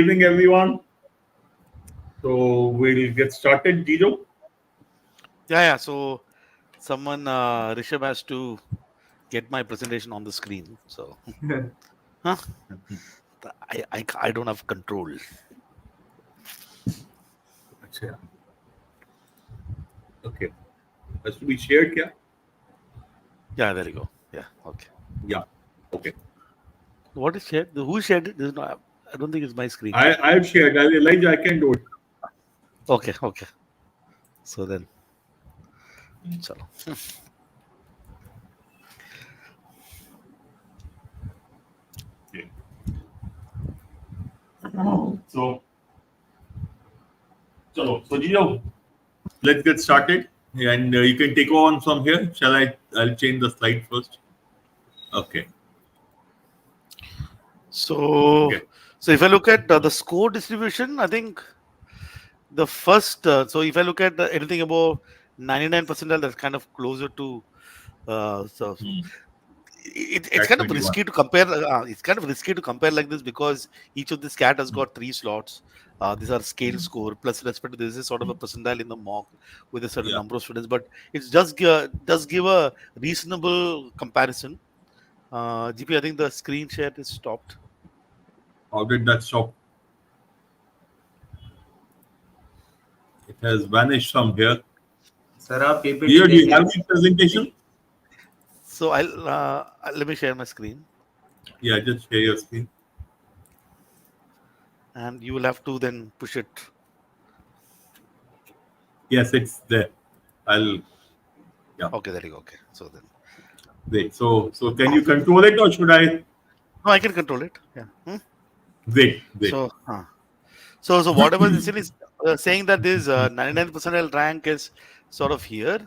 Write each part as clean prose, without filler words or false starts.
Evening, everyone. So we'll get started, Gino. Yeah. So someone, Rishabh has to get my presentation on the screen. So, huh? I don't have control. अच्छा, okay. Has to be shared, क्या? Yeah, there you go. Yeah. Okay. Yeah. Okay. What is shared? Who shared it? There's no, I don't think it's my screen. I've shared. I realize I can do it. Okay. Okay. So then, chalo. Okay. So, so Gino, let's get started, and you can take on from here. Shall I? I'll change the slide first. Okay. So, Okay. so if I look at the score distribution, I think the first. So if I look at anything above 99 percentile, that's kind of closer to. So Hmm. it's Cat kind of 21. risky to compare. It's kind of risky to compare like this because each of this cat has got three slots. These are scale score plus respect to this is sort of a percentile in the mock with a certain Yeah. number of students, but it's just does give a reasonable comparison. GP, I think the screen share is stopped. How did that stop? It has vanished from here. Sir आप PPT Here, do you देखिए. have the presentation? So I'll let me share my screen, Yeah, just share your screen. and you will have to then push it. Yes, it's there. I'll. Yeah. Okay, there you go. Okay, so then Wait. So can you control it, or should I? no, I can control it. Yeah. Wait. Wait. So. So whatever this is saying that this 99 percentile rank is sort of here,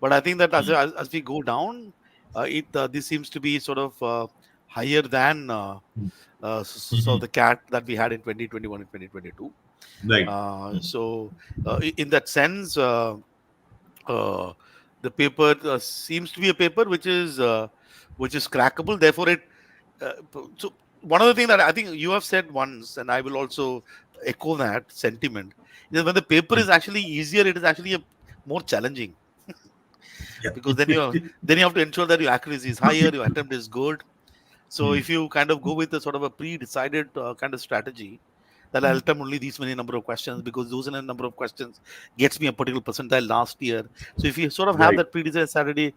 but I think that as we go down, it this seems to be sort of higher than so the CAT that we had in 2021 and 2022. Right. In that sense, uh, the paper seems to be a paper which is crackable. Therefore, it so one of the things that I think you have said once, and I will also echo that sentiment, is when the paper is actually easier, it is actually more challenging Yeah. because then you have to ensure that your accuracy is higher, your attempt is good. So if you kind of go with a sort of a pre-decided kind of strategy, that I'll attempt only these many number of questions because those number of questions gets me a particular percentile last year. So if you sort of have Right. that pre-decided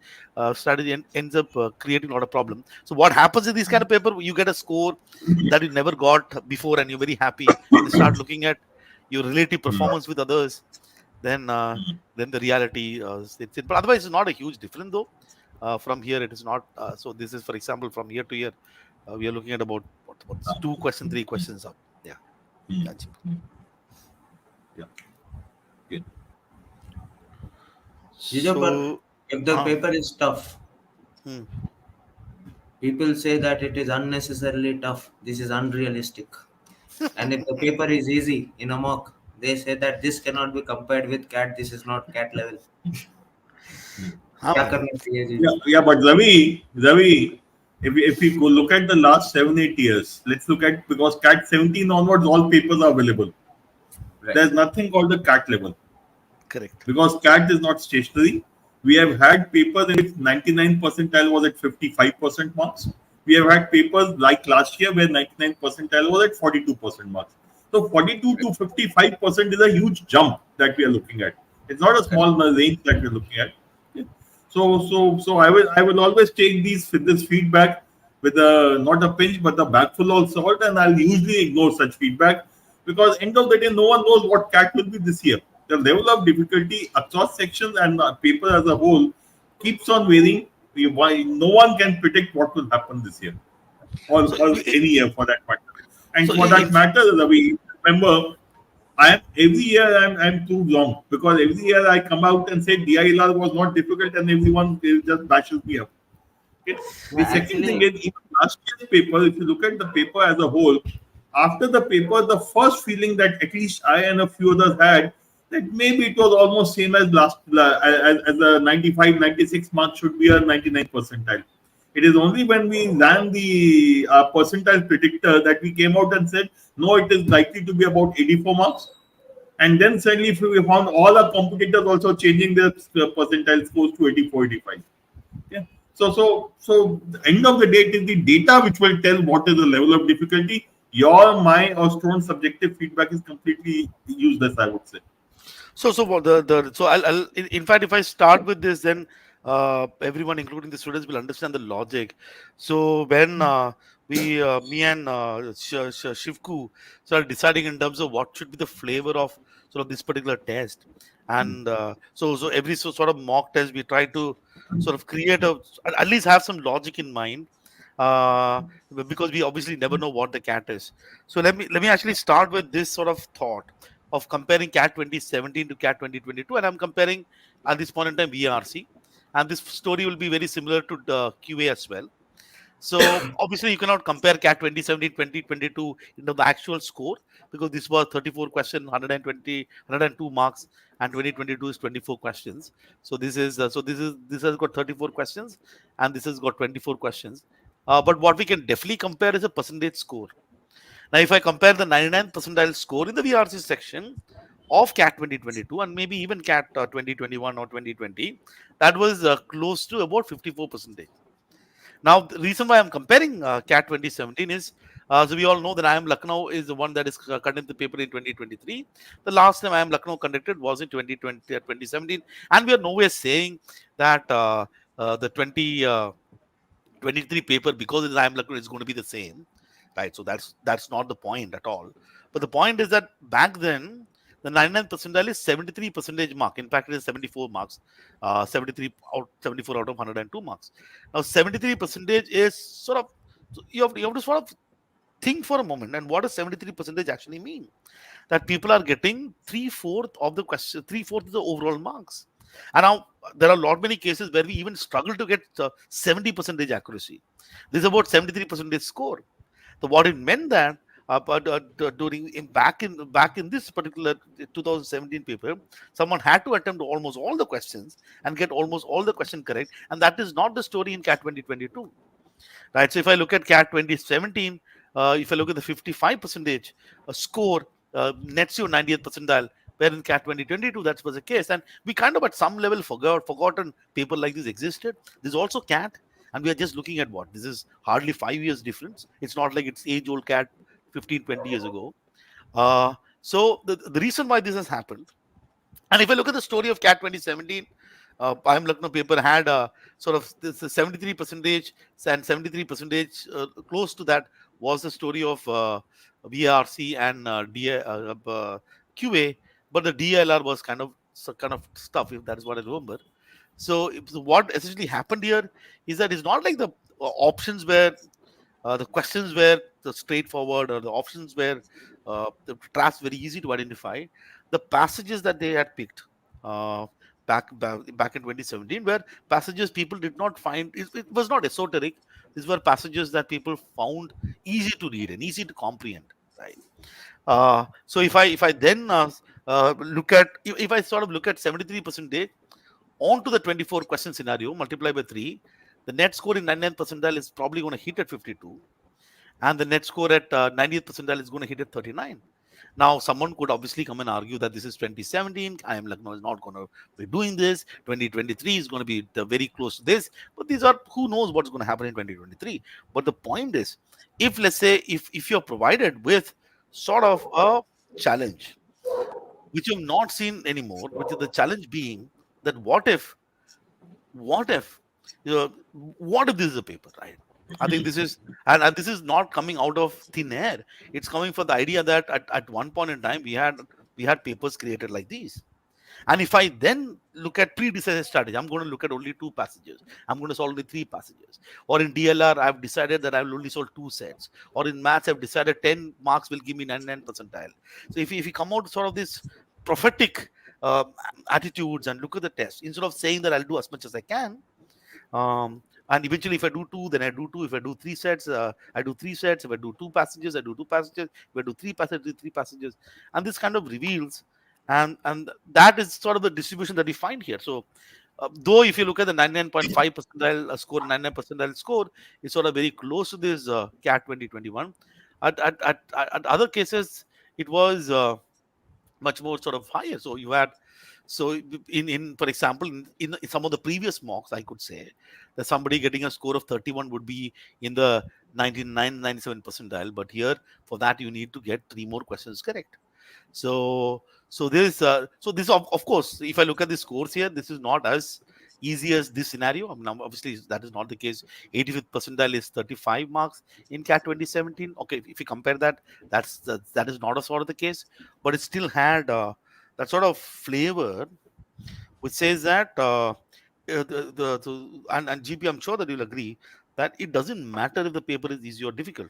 strategy ends up creating a lot of problem. So what happens in this kind of paper? You get a score that you never got before, and you're very happy, and you start looking at your relative performance with others. Then the reality sits in. But otherwise, it's not a huge difference though. From here, it is not. So this is, for example, from year to year, we are looking at about what's 2 questions, 3 questions up. Yeah. That's it. Yeah. Good. Jijo, but So, if the paper is tough, hmm. people say that it is unnecessarily tough. This is unrealistic. And if the paper is easy in a mock, they say that this cannot be compared with CAT. This is not CAT level. क्या करना चाहिए Yeah, जीजू? yeah, but Ravi, if we go look at the last 7-8 years, let's look at because CAT 17 onwards, all papers are available. Right. There's nothing called the CAT level Correct. because CAT is not stationary. We have had papers in which 99 percentile was at 55% marks. We have had papers like last year where 99 percentile was at 42% marks. So 42 to 55% is a huge jump that we are looking at. It's not a small range that we're looking at. So I will always take this feedback with a not a pinch but a bag full of salt, and I'll usually ignore such feedback because end of the day, no one knows what CAT will be this year. The level of difficulty across sections and paper as a whole keeps on varying. No one can predict what will happen this year or any year for that matter. And So for that if matter, Ravi, remember, every year I'm too long because every year I come out and say DILR was not difficult and everyone just bashes me up. Okay? The second thing Actually, is even last year's paper, if you look at the paper as a whole, after the paper, the first feeling that at least I and a few others had that maybe it was almost same as last as a 95, 96 mark should be a 99 percentile. It is only when we ran the percentile predictor that we came out and said, no, it is likely to be about 84 marks. And then suddenly we found all our competitors also changing their percentile scores to 84, 85. Yeah. So the end of the day, it is the data which will tell what is the level of difficulty. Your, my, or Stone's subjective feedback is completely useless, I would say. So what so I'll in fact, if I start with this, then everyone, including the students, will understand the logic. So when me and Shivku started deciding in terms of what should be the flavor of sort of this particular test, and so every sort of mock test we try to sort of create at least have some logic in mind. Uh, because we obviously never know what the cat is. So let me actually start with this sort of thought of comparing CAT 2017 to CAT 2022, and I'm comparing at this point in time VRC, and this story will be very similar to the QA as well. So obviously you cannot compare CAT 2017 2022 into the actual score, because this was 34 question, 102 marks, and 2022 is 24 questions. So this has got 34 questions, and this has got 24 questions. But what we can definitely compare is a percentage score. Now, if I compare the 99th percentile score in the VRC section of CAT 2022 and maybe even CAT 2021 or 2020, that was close to about 54%. Now, the reason why I'm comparing CAT 2017 is, so we all know that IIM Lucknow is the one that is conducting the paper in 2023. The last time IIM Lucknow conducted was in 2020, 2017, and we are nowhere saying that the 23 paper, because it's IIM Lucknow, is going to be the same, right? So that's not the point at all. But the point is that back then the 99th percentile is 73 percentage mark. In fact, it is 74 marks, 74 out of 102 marks. Now 73 percentage is sort of, so you have to sort of think for a moment, and what does 73 percentage actually mean? That people are getting three-fourth of the question, three-fourth of the overall marks. And now there are a lot many cases where we even struggle to get 70 percentage accuracy. This is about 73 percentage score. So what it meant that but during back in this particular 2017 paper, someone had to attempt almost all the questions and get almost all the question correct, and that is not the story in CAT 2022, right? So if I look at CAT 2017, if I look at the 55 percentage score, nets you 90th percentile, where in CAT 2022 that was the case, and we kind of at some level forgotten paper like this existed. This is also CAT, and we are just looking at what this is, hardly 5 years difference. It's not like it's age old CAT 15, 20 years ago. So the reason why this has happened, and if I look at the story of CAT 2017, IIM Lucknow paper had sort of this 73 percentage, and 73 percentage close to that was the story of VRC and QA, but the DLR was kind of stuff, if that is what I remember. So what essentially happened here is that it's not like the options were the questions were the straightforward, or the options were the traps very easy to identify. The passages that they had picked uh, back in 2017 were passages people did not find. It was not esoteric. These were passages that people found easy to read and easy to comprehend. Right. So if I then look at, if I sort of look at 73% onto the 24 question scenario, multiply by 3, the net score in 99th percentile is probably going to hit at 52, and the net score at 90th percentile is going to hit at 39. Now, someone could obviously come and argue that this is 2017. IIM Lucknow is not going to be doing this. 2023 is going to be very close to this. But these are, who knows what's going to happen in 2023. But the point is, if let's say if you're provided with sort of a challenge, which you've not seen anymore, which is the challenge being that what if you know, what if this is a paper, right? I think this is, and this is not coming out of thin air. It's coming from the idea that at one point in time we had papers created like these. And if I then look at pre-decided strategy, I'm going to look at only two passages. I'm going to solve only three passages. Or in DLR, I've decided that I will only solve two sets. Or in maths, I've decided 10 marks will give me 99 percentile. So if you come out sort of this prophetic uh, attitudes and look at the test, instead of saying that I'll do as much as I can, and eventually if I do two, then I do two. If I do three sets, I do three sets. If I do two passages, I do two passages. If I do three passages, I do three passages. And this kind of reveals, and that is sort of the distribution that we find here. So Though if you look at the 99.5 percentile score, 99 percentile score is sort of very close to this CAT 2021. At other cases, it was much more sort of higher. So you had, so in for example, in some of the previous mocks, I could say that somebody getting a score of 31 would be in the 99, 97 percentile. But here, for that, you need to get 3 more questions correct. So so this of course, if I look at the scores here, this is not as easy as this scenario. I mean, obviously that is not the case. 85th percentile is 35 marks in CAT 2017. Okay, if you compare that, that is not a sort of the case, but it still had that sort of flavor which says that and GP, I'm sure that you'll agree that it doesn't matter if the paper is easy or difficult.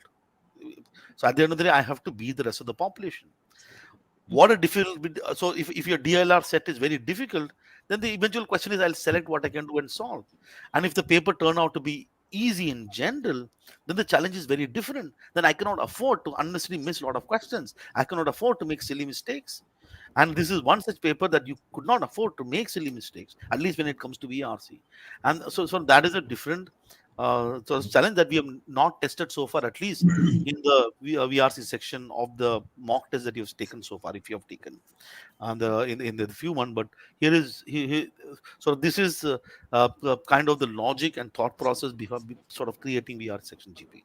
So at the end of the day, I have to beat the rest of the population. What a difficult, so if your DLR set is very difficult, then the eventual question is I'll select what I can do and solve. And if the paper turn out to be easy in general, then the challenge is very different. Then I cannot afford to unnecessarily miss a lot of questions. I cannot afford to make silly mistakes. And this is one such paper that you could not afford to make silly mistakes, at least when it comes to VRC. And so that is a different challenge that we have not tested so far, at least in the VRC section of the mock test that you've taken so far, if you have taken and in the few one. But here is so this is kind of the logic and thought process behind sort of creating VR section GP.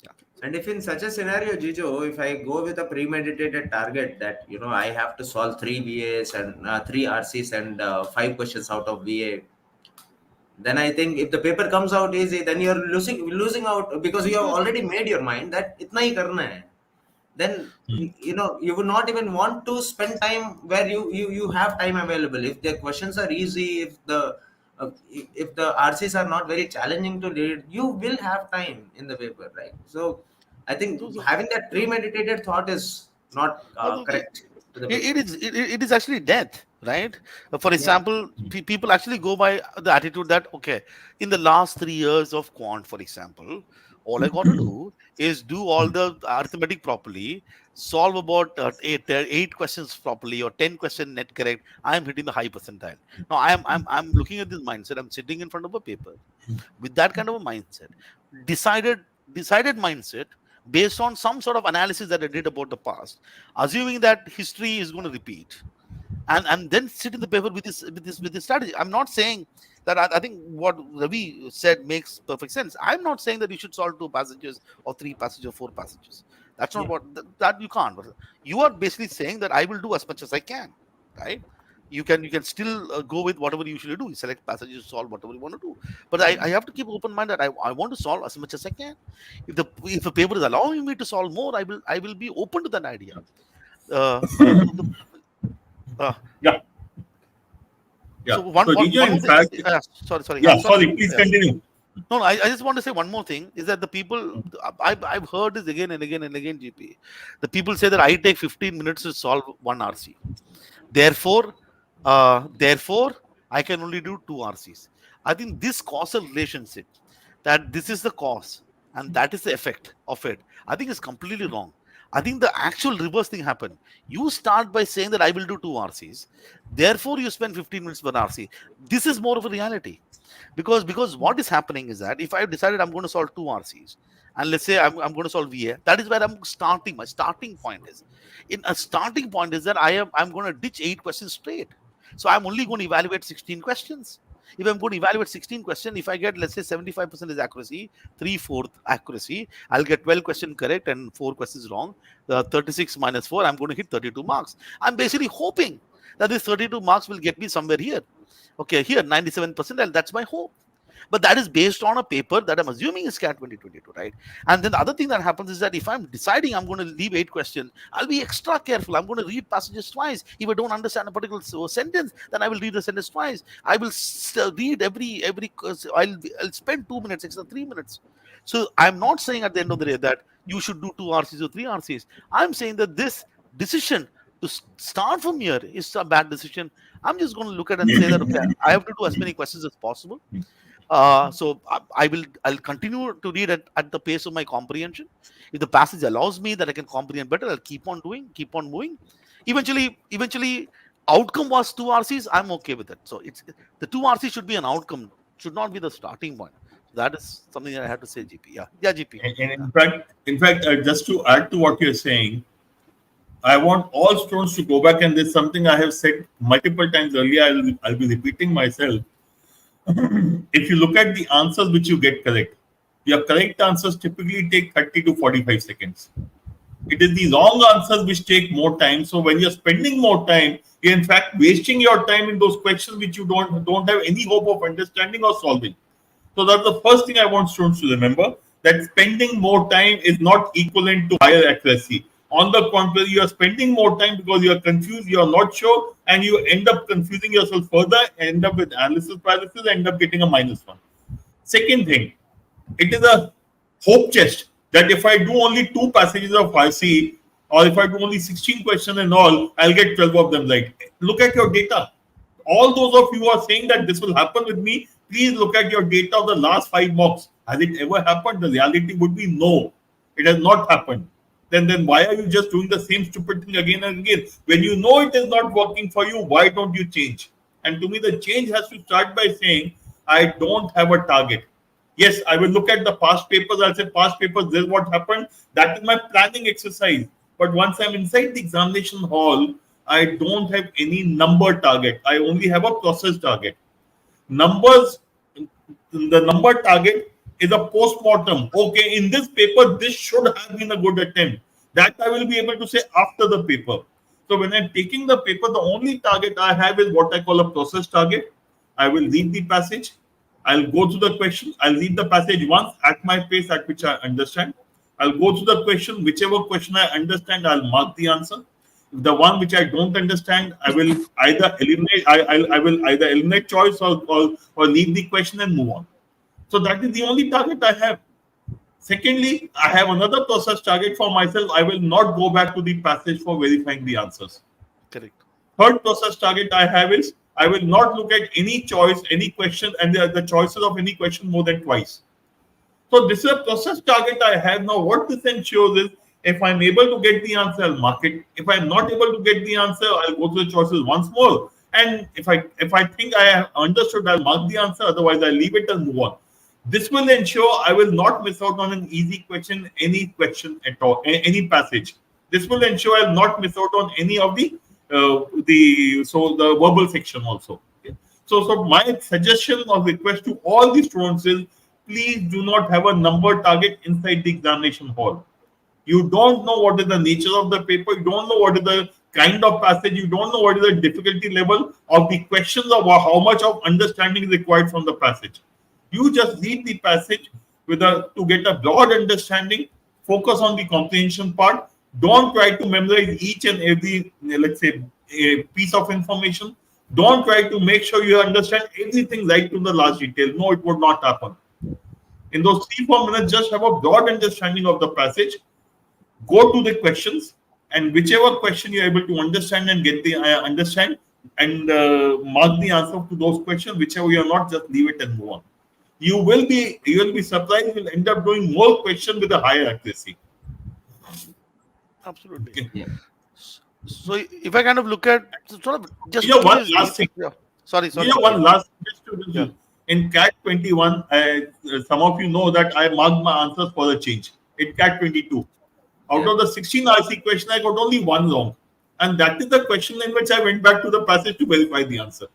Yeah. And if in such a scenario, Jijo, if I go with a premeditated target that, I have to solve 3 VAs and 3 RCs and 5 questions out of VA, then I think if the paper comes out easy, then you're losing out because you have already made your mind that itna hi karna hai. Then you would not even want to spend time where you have time available. If the questions are easy, if the RCs are not very challenging to read, you will have time in the paper, right? So I think So, having that premeditated thought is not so, correct to the it paper. it is actually death, right? For Yeah. example, people actually go by the attitude that okay, in the last 3 years of quant, for example, all I got to do is do all the arithmetic properly, solve about eight questions properly or 10 question net correct. I am hitting the high percentile. Now I'm looking at this mindset. I'm sitting in front of a paper with that kind of a mindset, decided decided mindset based on some sort of analysis that I did about the past, assuming that history is going to repeat, and then sit in the paper with this strategy. I'm not saying that I think what Ravi said makes perfect sense. I'm not saying that you should solve 2 passages or 3 passages or 4 passages. That's not Yeah. what that you can't. You are basically saying that I will do as much as I can, right? You can still go with whatever you usually do. You select passages, solve whatever you want to do. But I have to keep open mind that I want to solve as much as I can. If the paper is allowing me to solve more, I will be open to that idea. So the uh, Yeah, yeah. so one So one Rijo, one in more thing. fact, Sorry. yeah. Sorry. Sorry, please continue. No, I just want to say one more thing is that the people I've heard this again and again and again, GP. The people say that I take 15 minutes to solve one RC. Therefore, I can only do 2 RCs. I think this causal relationship, that this is the cause and that is the effect of it, I think is completely wrong. I think the actual reverse thing happened. You start by saying that I will do 2 RCs, therefore you spend 15 minutes per RC. This is more of a reality, because what is happening is that if I have decided I'm going to solve 2 RCs, and let's say I'm going to solve VA, that is where I'm starting. My starting point is, in a starting point is that I'm going to ditch 8 questions straight. So I'm only going to evaluate 16 questions. If I'm going to evaluate 16 questions, if I get, let's say, 75% is accuracy, 3/4 accuracy, I'll get 12 questions correct and 4 questions wrong. 36 minus 4, I'm going to hit 32 marks. I'm basically hoping that this 32 marks will get me somewhere here. Okay, here 97%, and that's my hope. But that is based on a paper that I'm assuming is CAT 2022, right? And then the other thing that happens is that if I'm deciding I'm going to leave 8 questions, I'll be extra careful. I'm going to read passages twice. If I don't understand a particular sentence, then I will read the sentence twice. I will read every. I'll spend 2 minutes, extra 3 minutes. So I'm not saying at the end of the day that you should do 2 RCs or 3 RCs. I'm saying that this decision to start from here is a bad decision. I'm just going to look at and say that okay, I have to do as many questions as possible. So I'll continue to read at the pace of my comprehension. If the passage allows me that I can comprehend better, I'll keep on doing, keep on moving. Eventually, outcome was 2 RCs, I'm okay with it. So it's the 2 RC should be an outcome, should not be the starting point. So that is something that I have to say, GP. Yeah, GP. And Yeah, in fact, just to add to what you're saying, I want all students to go back, and this is something I have said multiple times earlier. I'll be repeating myself. If you look at the answers which you get correct, your correct answers typically take 30 to 45 seconds. It is the wrong answers which take more time. So when you're spending more time, you're in fact wasting your time in those questions which you don't have any hope of understanding or solving. So that's the first thing I want students to remember, that spending more time is not equivalent to higher accuracy. On the contrary, you are spending more time because you are confused, you are not sure, and you end up confusing yourself further, end up with analysis paralysis, end up getting a -1. Second thing, it is a hope chest that if I do only 2 passages of RC, or if I do only 16 questions and all, I'll get 12 of them right. Look at your data. All those of you who are saying that this will happen with me, please look at your data of the last 5 mocks. Has it ever happened? The reality would be no. It has not happened. Then why are you just doing the same stupid thing again and again? When you know it is not working for you, why don't you change? And to me, the change has to start by saying, I don't have a target. Yes, I will look at the past papers. I'll say, past papers, this is what happened. That is my planning exercise. But once I'm inside the examination hall, I don't have any number target. I only have a process target. Numbers, the number target is a post-mortem. Okay, in this paper, this should have been a good attempt. That I will be able to say after the paper. So when I'm taking the paper, the only target I have is what I call a process target. I will read the passage. I'll go to the question. I'll read the passage once at my pace at which I understand. I'll go to the question. Whichever question I understand, I'll mark the answer. The one which I don't understand, I will either eliminate. I will either eliminate choice or leave the question and move on. So that is the only target I have. Secondly, I have another process target for myself. I will not go back to the passage for verifying the answers. correct. Third process target I have is I will not look at any choice, any question, and the choices of any question more than twice. So this is a process target I have now. What this ensures is if I'm able to get the answer, I'll mark it. If I'm not able to get the answer, I'll go to the choices once more. And if I think I have understood, I'll mark the answer. Otherwise, I'll leave it and move on. This will ensure I will not miss out on an easy question at all, any passage. This will ensure I'll not miss out on any of the verbal section also. Okay? So my suggestion or request to all the students is, please do not have a number target inside the examination hall. You don't know what is the nature of the paper. You don't know what is the kind of passage. You don't know what is the difficulty level of the questions or how much of understanding is required from the passage. You just read the passage to get a broad understanding. Focus on the comprehension part. Don't try to memorize each and every, let's say, a piece of information. Don't try to make sure you understand everything right to the last detail. No, it would not happen. In those 3-4 minutes, just have a broad understanding of the passage. Go to the questions, and whichever question you're able to understand and get the understand, and mark the answer to those questions. Whichever you're not, just leave it and move on. You will be surprised. You'll end up doing more questions with a higher accuracy. Absolutely. Okay. Yeah. So if I kind of look at sort of just One curious, last thing. yeah. Sorry. One last just Yeah. in CAT-21, some of you know that I marked my answers for a change. In CAT-22, out of the 16 RC question, I got only one wrong, and that is the question in which I went back to the passage to verify the answer.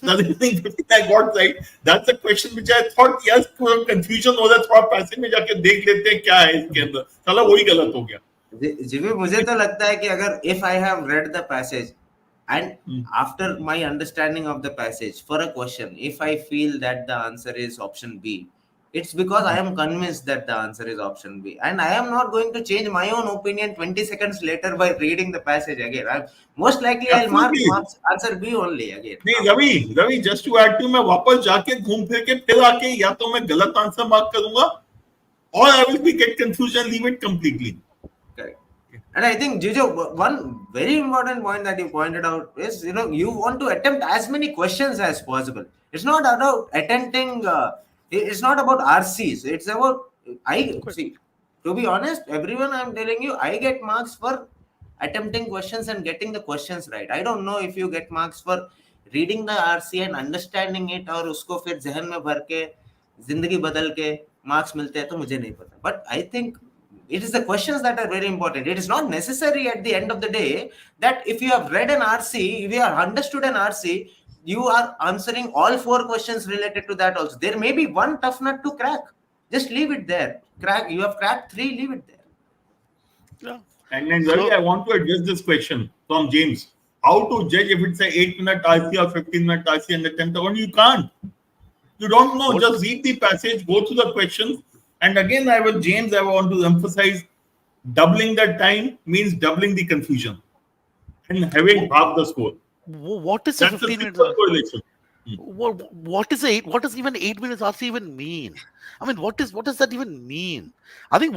The remaining 15 I got right. That's the question which I thought, yes, थोड़ा confusion हो रहा है, थोड़ा passage में जाके देख लेते हैं क्या है इसके अंदर, साला वही गलत हो गया. जीवी मुझे तो लगता है कि अगर if I have read the passage and after my understanding of the passage for a question, if I feel that the answer is option B, it's because I am convinced that the answer is option B, and I am not going to change my own opinion 20 seconds later by reading the passage again. Most likely I'll mark answer B only again. नहीं Ravi just to add to, मैं वापस जाके घूम फिर के फिर आके या तो मैं गलत आंसर मार्क करूंगा, or I will get confused and leave it completely. Correct. And I think, Jijo, one very important point that you pointed out is, you want to attempt as many questions as possible. It's not about attempting, it's not about RCs. It's about, to be honest, everyone I'm telling you, I get marks for attempting questions and getting the questions right. I don't know if you get marks for reading the RC and understanding it और उसको फिर जहन में भर के जिंदगी बदल के marks मिलते हैं तो मुझे नहीं पता. But I think it is the questions that are very important. It is not necessary at the end of the day that if you have read an RC, if you have understood an RC, you are answering all 4 questions related to that also. There may be one tough nut to crack. Just leave it there. Crack. You have cracked 3, leave it there. Yeah. And then, Ravi, I want to address this question from James. How to judge if it's a 8-minute RC or 15-minute RC and the 10th one? You can't. You don't know. What? Just read the passage, go through the questions. And again, I want to emphasize doubling the time means doubling the confusion and having half the score. What is a That's a 15 minutes? simple correlation. What does even 8 minutes RC even mean? I mean, what does that even mean? I think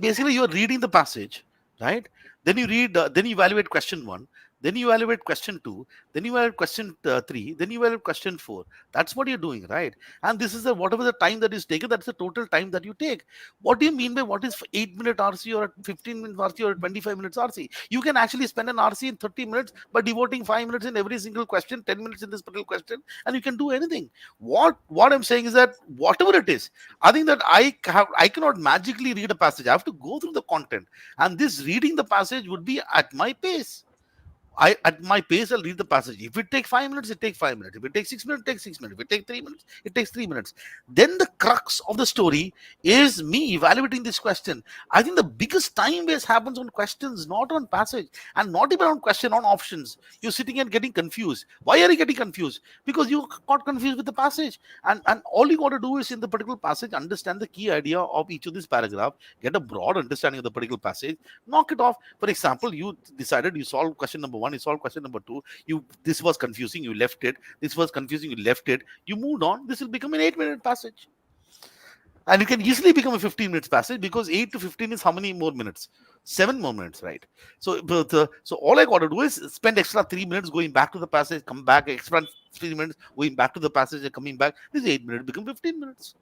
basically you are reading the passage, right? Then you read, then you evaluate question 1, then you evaluate question 2, then you evaluate question 3, then you evaluate question 4. That's what you're doing, right? And this is whatever the time that is taken, that's the total time that you take. What do you mean by what is 8-minute RC or a 15-minute RC or a 25 minutes RC? You can actually spend an RC in 30 minutes by devoting 5 minutes in every single question, 10 minutes in this particular question, and you can do anything. What I'm saying is that whatever it is, I think that I cannot magically read a passage. I have to go through the content, and this reading the passage would be at my pace. At my pace, I'll read the passage. If it takes 5 minutes, it takes 5 minutes. If it takes 6 minutes, it takes 6 minutes. If it takes 3 minutes, it takes 3 minutes. Then the crux of the story is me evaluating this question. I think the biggest time waste happens on questions, not on passage, and not even on question, on options. You're sitting and getting confused. Why are you getting confused? Because you got confused with the passage. And all you got to do is in the particular passage, understand the key idea of each of this paragraph, get a broad understanding of the particular passage, knock it off. For example, you decided you solved question number 1, you solved question number 2, this was confusing, you left it, this was confusing, you left it, you moved on. This will become an 8-minute passage, and it can easily become a 15 minutes passage, because 8 to 15 is how many more minutes? 7 more minutes, right? So all I got to do is spend extra 3 minutes going back to the passage, come back, extra 3 minutes going back to the passage and coming back. This 8 minutes become 15 minutes.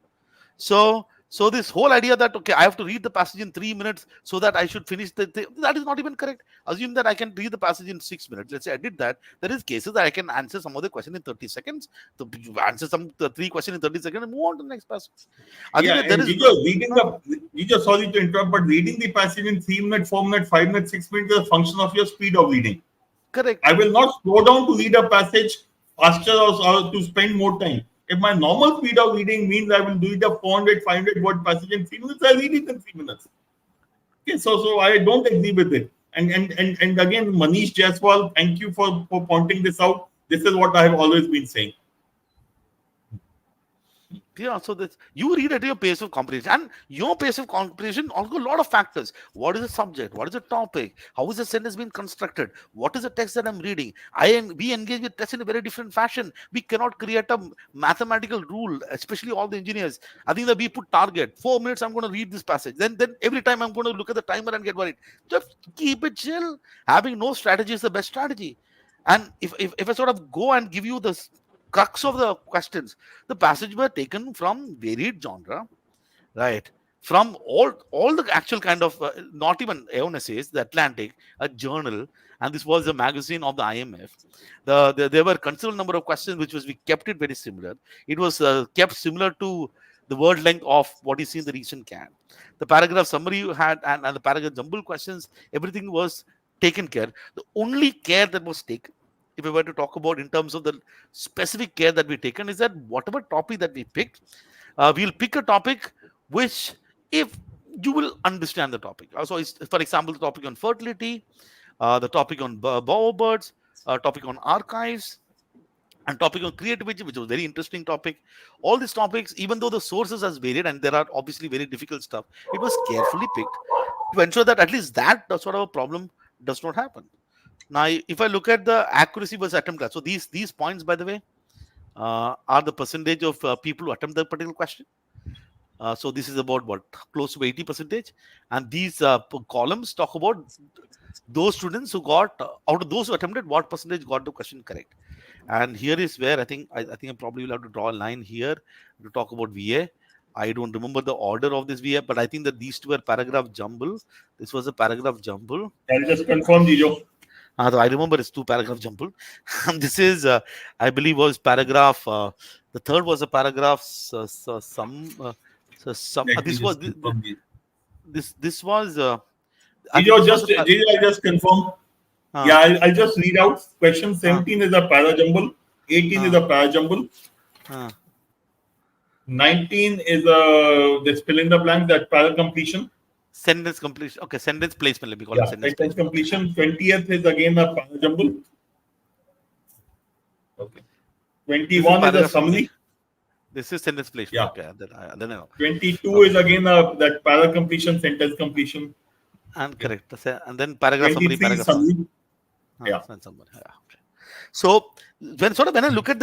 So this whole idea that, okay, I have to read the passage in 3 minutes so that I should finish that is not even correct. Assume that I can read the passage in 6 minutes. Let's say I did that. There is cases that I can answer some of the question in 30 seconds, to answer the 3 questions in 30 seconds and move on to the next passage. Sorry to interrupt, but reading the passage in 3 minutes, 4 minutes, 5 minutes, 6 minutes is a function of your speed of reading. Correct. I will not slow down to read a passage faster or to spend more time. If my normal speed of reading means I will do it a 400, 500 word passage in 3 minutes, I read it in 3 minutes. Okay, so I don't agree with it. And again, Manish Jaiswal, thank you for pointing this out. This is what I have always been saying. Yeah, so that you read at your pace of comprehension, and your pace of comprehension also a lot of factors. What is the subject? What is the topic? How is the sentence being constructed? What is the text that I'm reading? We engage with text in a very different fashion. We cannot create a mathematical rule, especially all the engineers. I think that we put target 4 minutes. I'm going to read this passage. Then every time I'm going to look at the timer and get worried. Just keep it chill. Having no strategy is the best strategy. And if I sort of go and give you this crux of the questions, the passages were taken from varied genre, right? From all the actual kind of not even Aeon essays, the Atlantic, a journal, and this was a magazine of the IMF. There were considerable number of questions we kept it very similar. It was kept similar to the word length of what you see in the recent CAT. The paragraph summary you had and the paragraph jumble questions, everything was taken care. The only care that was taken, if we were to talk about in terms of the specific care that we've taken, is that whatever topic that we picked, we'll pick a topic which, if you will understand the topic. So, for example, the topic on fertility, the topic on bowerbirds, topic on archives, and topic on creativity, which was a very interesting topic. All these topics, even though the sources has varied and there are obviously very difficult stuff, it was carefully picked to ensure that at least that sort of a problem does not happen. Now, if I look at the accuracy versus attempt class, so these points, by the way, are the percentage of people who attempt the particular question. So this is about close to 80%, and these columns talk about those students who got out of those who attempted, what percentage got the question correct. And here is where I think I probably will have to draw a line here to talk about VA. I don't remember the order of this VA, but I think that these two were paragraph jumble. This was a paragraph jumble. I'll just confirm, Jijo. So I remember it's two paragraph jumble. And this is, I believe, was paragraph. The third was a paragraph. Some. Let me This was just confirm this. this was. I think Jijo, this was the. Jijo, I just confirm. Uh, Yeah, I'll just read out. Question uh, 17 is a parajumble. 18 is uh, a parajumble. uh. 19 is a this fill in the blank, that para completion. Sentence completion. Okay, sentence placement. Let me call it Yeah, sentence sentence placement. Okay. completion. 20th is again a parajumble. Okay. This is 21 is a paragraph summary. summary. This is sentence placement. Yeah. Okay, then I know. 22 Okay. is again a that para completion, sentence completion. And Okay. correct. And then paragraph summary, 23 is paragraph summary. summary. Yeah. Summary. Yeah, okay. So when I look at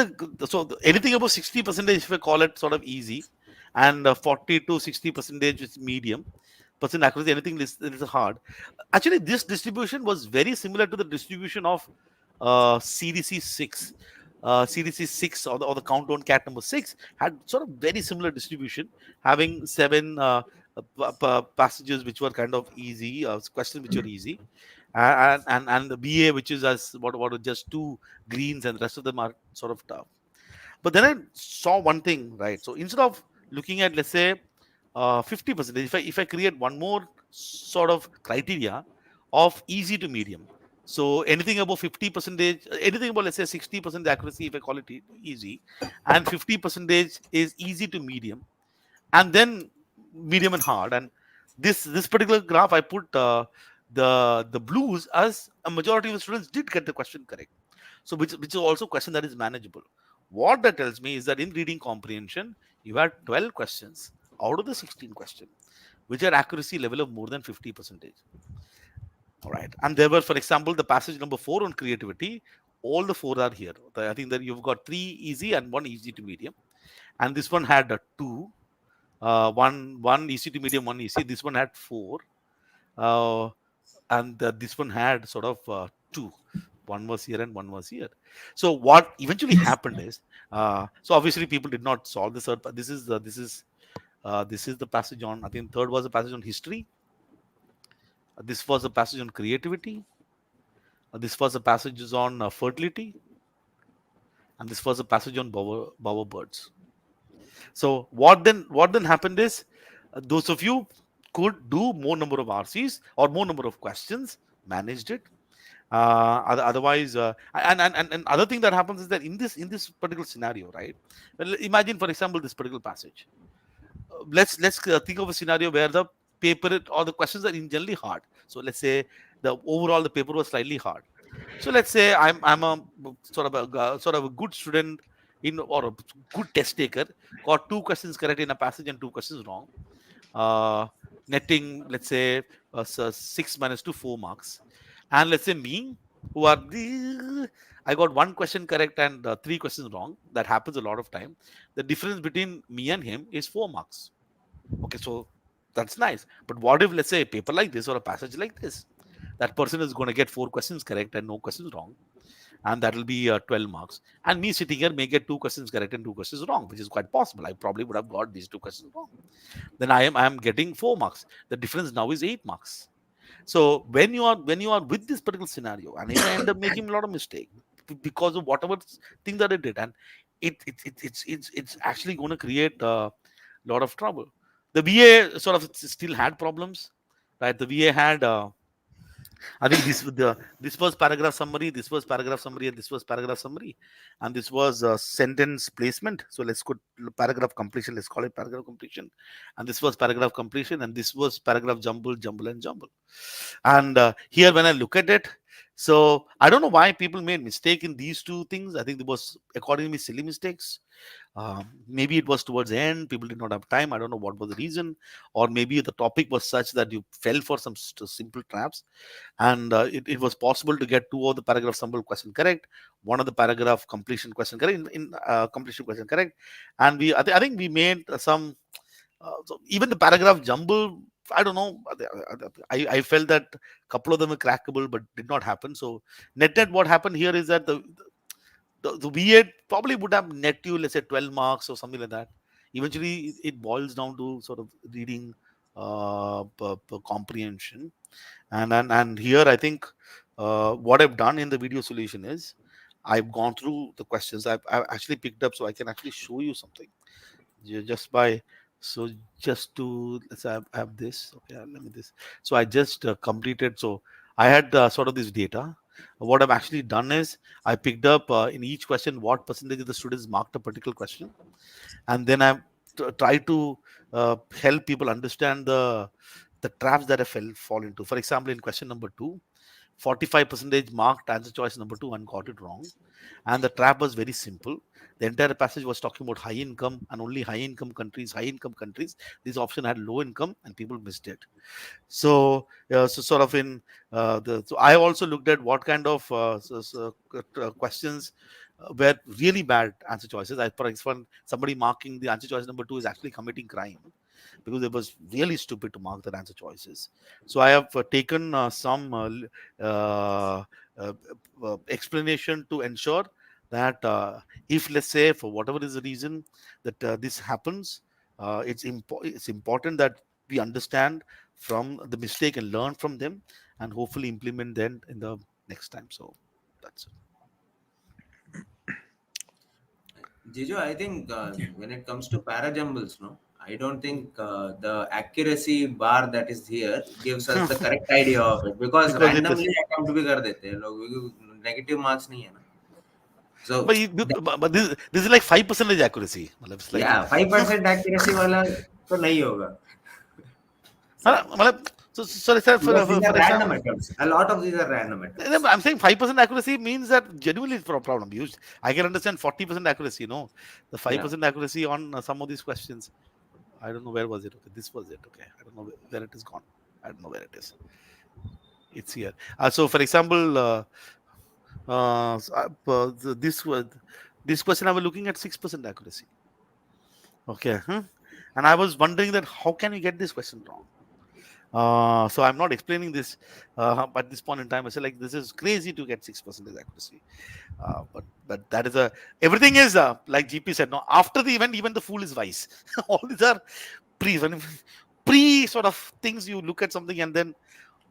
anything above 60%, if I call it sort of easy, and 40 to 60% is medium percent accuracy, anything is hard. Actually, this distribution was very similar to the distribution of CDC 6. CDC 6 or the countdown cat number 6 had sort of very similar distribution, having 7 passages which were kind of easy, questions which are easy, and the BA which is as what just 2 greens, and the rest of them are sort of tough. But then I saw one thing, right? So instead of looking at, let's say, 50%, if I create one more sort of criteria of easy to medium, so anything above 50%, anything about, let's say, 60% accuracy, if I call it easy, and 50% is easy to medium, and then medium and hard. And this particular graph, I put the blues as a majority of the students did get the question correct. So which is also a question that is manageable. What that tells me is that in reading comprehension, you had 12 questions out of the 16 questions, which are accuracy level of more than 50%. All right. And there were, for example, the passage number 4 on creativity. All the 4 are here. I think that you've got 3 easy and 1 easy to medium. And this one had a 2. One easy to medium, 1 easy. This one had 4. And this one had sort of 2. One was here and one was here. So what eventually happened is, so obviously people did not solve this. This is the passage on, I think third was a passage on history. This was a passage on creativity. This was a passage on fertility. And this was a passage on bowerbirds. So what then happened is, those of you could do more number of RCs or more number of questions, managed it. Otherwise, and other thing that happens is that in this particular scenario, right? Well, imagine, for example, this particular passage. Let's think of a scenario where the paper or the questions are generally hard. So let's say the paper was slightly hard. So let's say I'm a sort of a good student or a good test taker, got 2 questions correct in a passage and 2 questions wrong, netting, let's say, 6 minus 2, 4 marks. And let's say me, I got 1 question correct and 3 questions wrong. That happens a lot of time. The difference between me and him is 4 marks. Okay, so that's nice. But what if, let's say, a paper like this or a passage like this, that person is going to get 4 questions correct and no questions wrong, and that will be 12 marks. And me sitting here may get 2 questions correct and 2 questions wrong, which is quite possible. I probably would have got these 2 questions wrong. Then I am getting 4 marks. The difference now is 8 marks. So when you are with this particular scenario, and if I end up making a lot of mistake because of whatever thing that I did, and it's actually going to create a lot of trouble. The VA sort of still had problems, right? The VA had I think this was paragraph summary, this was paragraph summary, and this was paragraph summary, and this was sentence placement. So let's go paragraph completion. Let's call it paragraph completion, and this was paragraph completion, and this was paragraph jumble. And here, when I look at it, so I don't know why people made mistake in these 2 things. I think it was, according to me, silly mistakes. Maybe it was towards the end, people did not have time. I don't know what was the reason, or maybe the topic was such that you fell for some simple traps, and it was possible to get 2 of the paragraph sample question correct, 1 of the paragraph completion question correct, in completion question correct, and I think we made some so even the paragraph jumble, I don't know, I felt that a couple of them were crackable but did not happen. So net what happened here is that the VA probably would have net you, let's say, 12 marks or something like that. eventually it boils down to sort of reading comprehension. And here I think what I've done in the video solution is I've gone through the questions. I've actually picked up, so I can actually show you something just by, so just to, let's say I have this. Okay, let me this. So I just completed. So I had sort of this data. What I've actually done is I picked up in each question what percentage of the students marked a particular question, and then I try to help people understand the traps that I fall into. For example, in question number 2, 45% marked answer choice number 2 and got it wrong. And the trap was very simple. The entire passage was talking about high income and only high income countries, high income countries. This option had low income and people missed it. So sort of in so I also looked at what kind of questions were really bad answer choices. For example, somebody marking the answer choice number 2 is actually committing crime, because it was really stupid to mark their answer choices. So I have taken some uh, uh, explanation to ensure that if, let's say, for whatever is the reason that this happens, it's important that we understand from the mistake and learn from them, and hopefully implement them in the next time. So that's it. Jijo, I think when it comes to parajumbles, no, I don't think the accuracy bar that is here gives us the correct idea of it, because Because it is, randomly attempt भी कर देते हैं लोग, negative marks नहीं है ना. So but this is like 5% accuracy. It's like yeah, 5% accuracy वाला तो नहीं होगा. so sorry sir, Because these for are random example, attempts. A lot of these are random attempts. I'm saying 5% accuracy means that genuinely it's a problem. I can understand 40% accuracy. No, the Yeah. 5% accuracy on some of these questions. I don't know where was it. Okay, this was it. Okay, I don't know where it is gone. I don't know where it is. It's here. So, for example, this question I was looking at 6% accuracy. Okay, and I was wondering that how can you get this question wrong? So I'm not explaining this at this point in time. I said, like, this is crazy to get 6% accuracy. But that is everything is like GP said. No, after the event, even the fool is wise. All these are pre sort of things. You look at something and then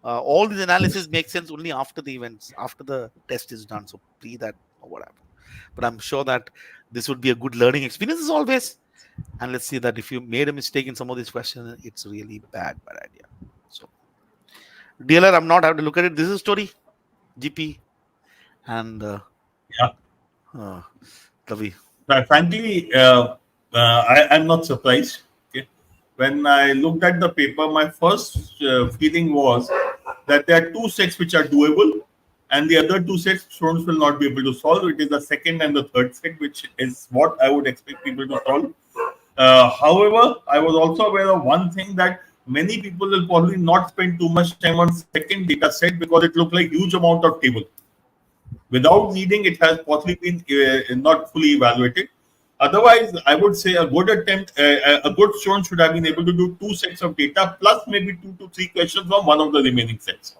all these analysis makes sense only after the events, after the test is done. So pre that or what happened. But I'm sure that this would be a good learning experience as always. And let's see that if you made a mistake in some of these questions, it's really bad idea. So, DLR, I'm not having to look at it. This is a story, GP, and Ravi. Frankly, I'm not surprised. Okay, when I looked at the paper, my first feeling was that there are two sets which are doable, and the other two sets students will not be able to solve. It is the second and the third set, which is what I would expect people to solve. However, I was also aware of one thing, that many people will probably not spend too much time on second data set because it looked like huge amount of table. Without reading, it has possibly been not fully evaluated. Otherwise, I would say a good attempt, a good student should have been able to do two sets of data plus maybe 2 to 3 questions from one of the remaining sets.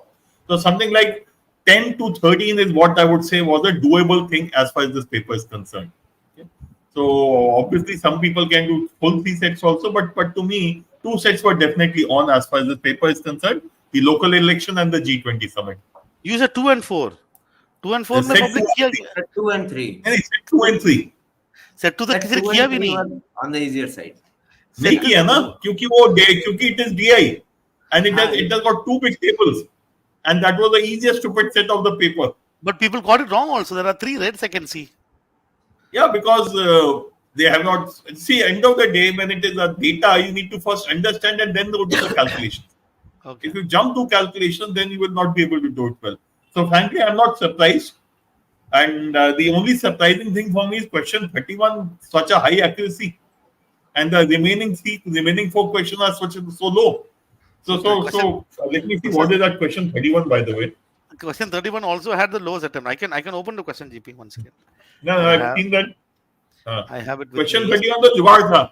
So something like 10 to 13 is what I would say was a doable thing as far as this paper is concerned. So obviously, some people can do full 3 sets also, but to me, 2 sets were definitely on as far as this paper is concerned. The local election and the G20 summit. You said 2 and 4. 2 and 4 में public किया गया. 2 and 3. नहीं, set 2 and 3. Set 2 तक किसी ने किया भी नहीं. On the easier side. नहीं किया ना, क्योंकि it is DI and it has got 2 big tables, and that was the easiest stupid set of the paper. But people got it wrong also. There are 3 reds I can see. Yeah, because they have not. See, end of the day, when it is a data, you need to first understand and then go to the calculations. Okay. If you jump to calculation, then you will not be able to do it well. So, frankly, I'm not surprised. And the only surprising thing for me is question 31, such a high accuracy, and the remaining 4 questions are so low. So let me see what is that question 31, by the way. Question 31 also had the lowest attempt. I can open the question, GP, once again. No, I've seen that. I have it. Question 31 the Jugaad tha.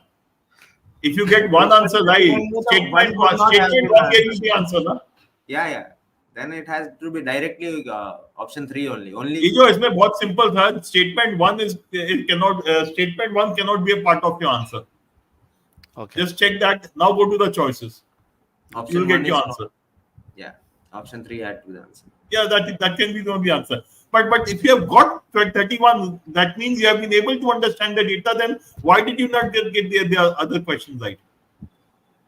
If you get one answer right, statement one gave you the answer, na? Yeah. Then it has to be directly option 3 only. ये जो इसमें बहुत simple था. Statement one cannot be a part of your answer. Okay. Just check that. Now go to the choices. Option You'll get 1 your is answer. yeah. Option 3 had to be the answer. Yeah, that can be the only answer. But if you have got 31, that means you have been able to understand the data. Then why did you not get the other questions right?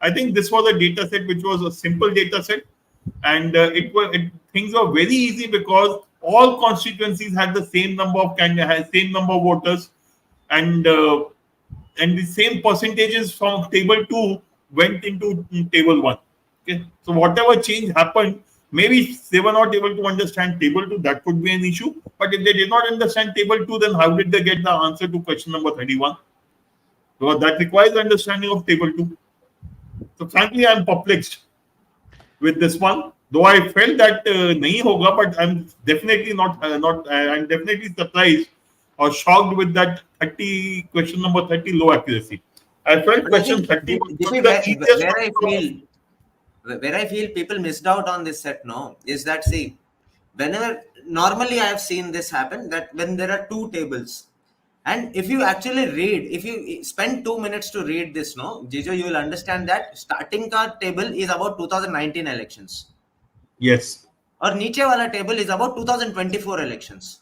I think this was a data set which was a simple data set, and things were very easy because all constituencies had the same number of same number of voters, and the same percentages from table 2 went into table 1. Okay, so whatever change happened, maybe they were not able to understand table 2, that could be an issue. But if they did not understand table 2, then how did they get the answer to question number 31? Because that requires understanding of table 2. So frankly, I'm perplexed with this one. Though I felt that nahi hoga, but I'm definitely I'm definitely surprised or shocked with that 30 question number 30 low accuracy. I felt But I question think 30 was Jimmy, the easiest where one I to feel where I feel people missed out on this set, no, is that see, whenever normally I have seen this happen that when there are two tables, and if you actually read, if you spend 2 minutes to read this, no, Jijo, you will understand that starting card table is about 2019 elections Yes. और नीचे वाला table is about 2024 elections.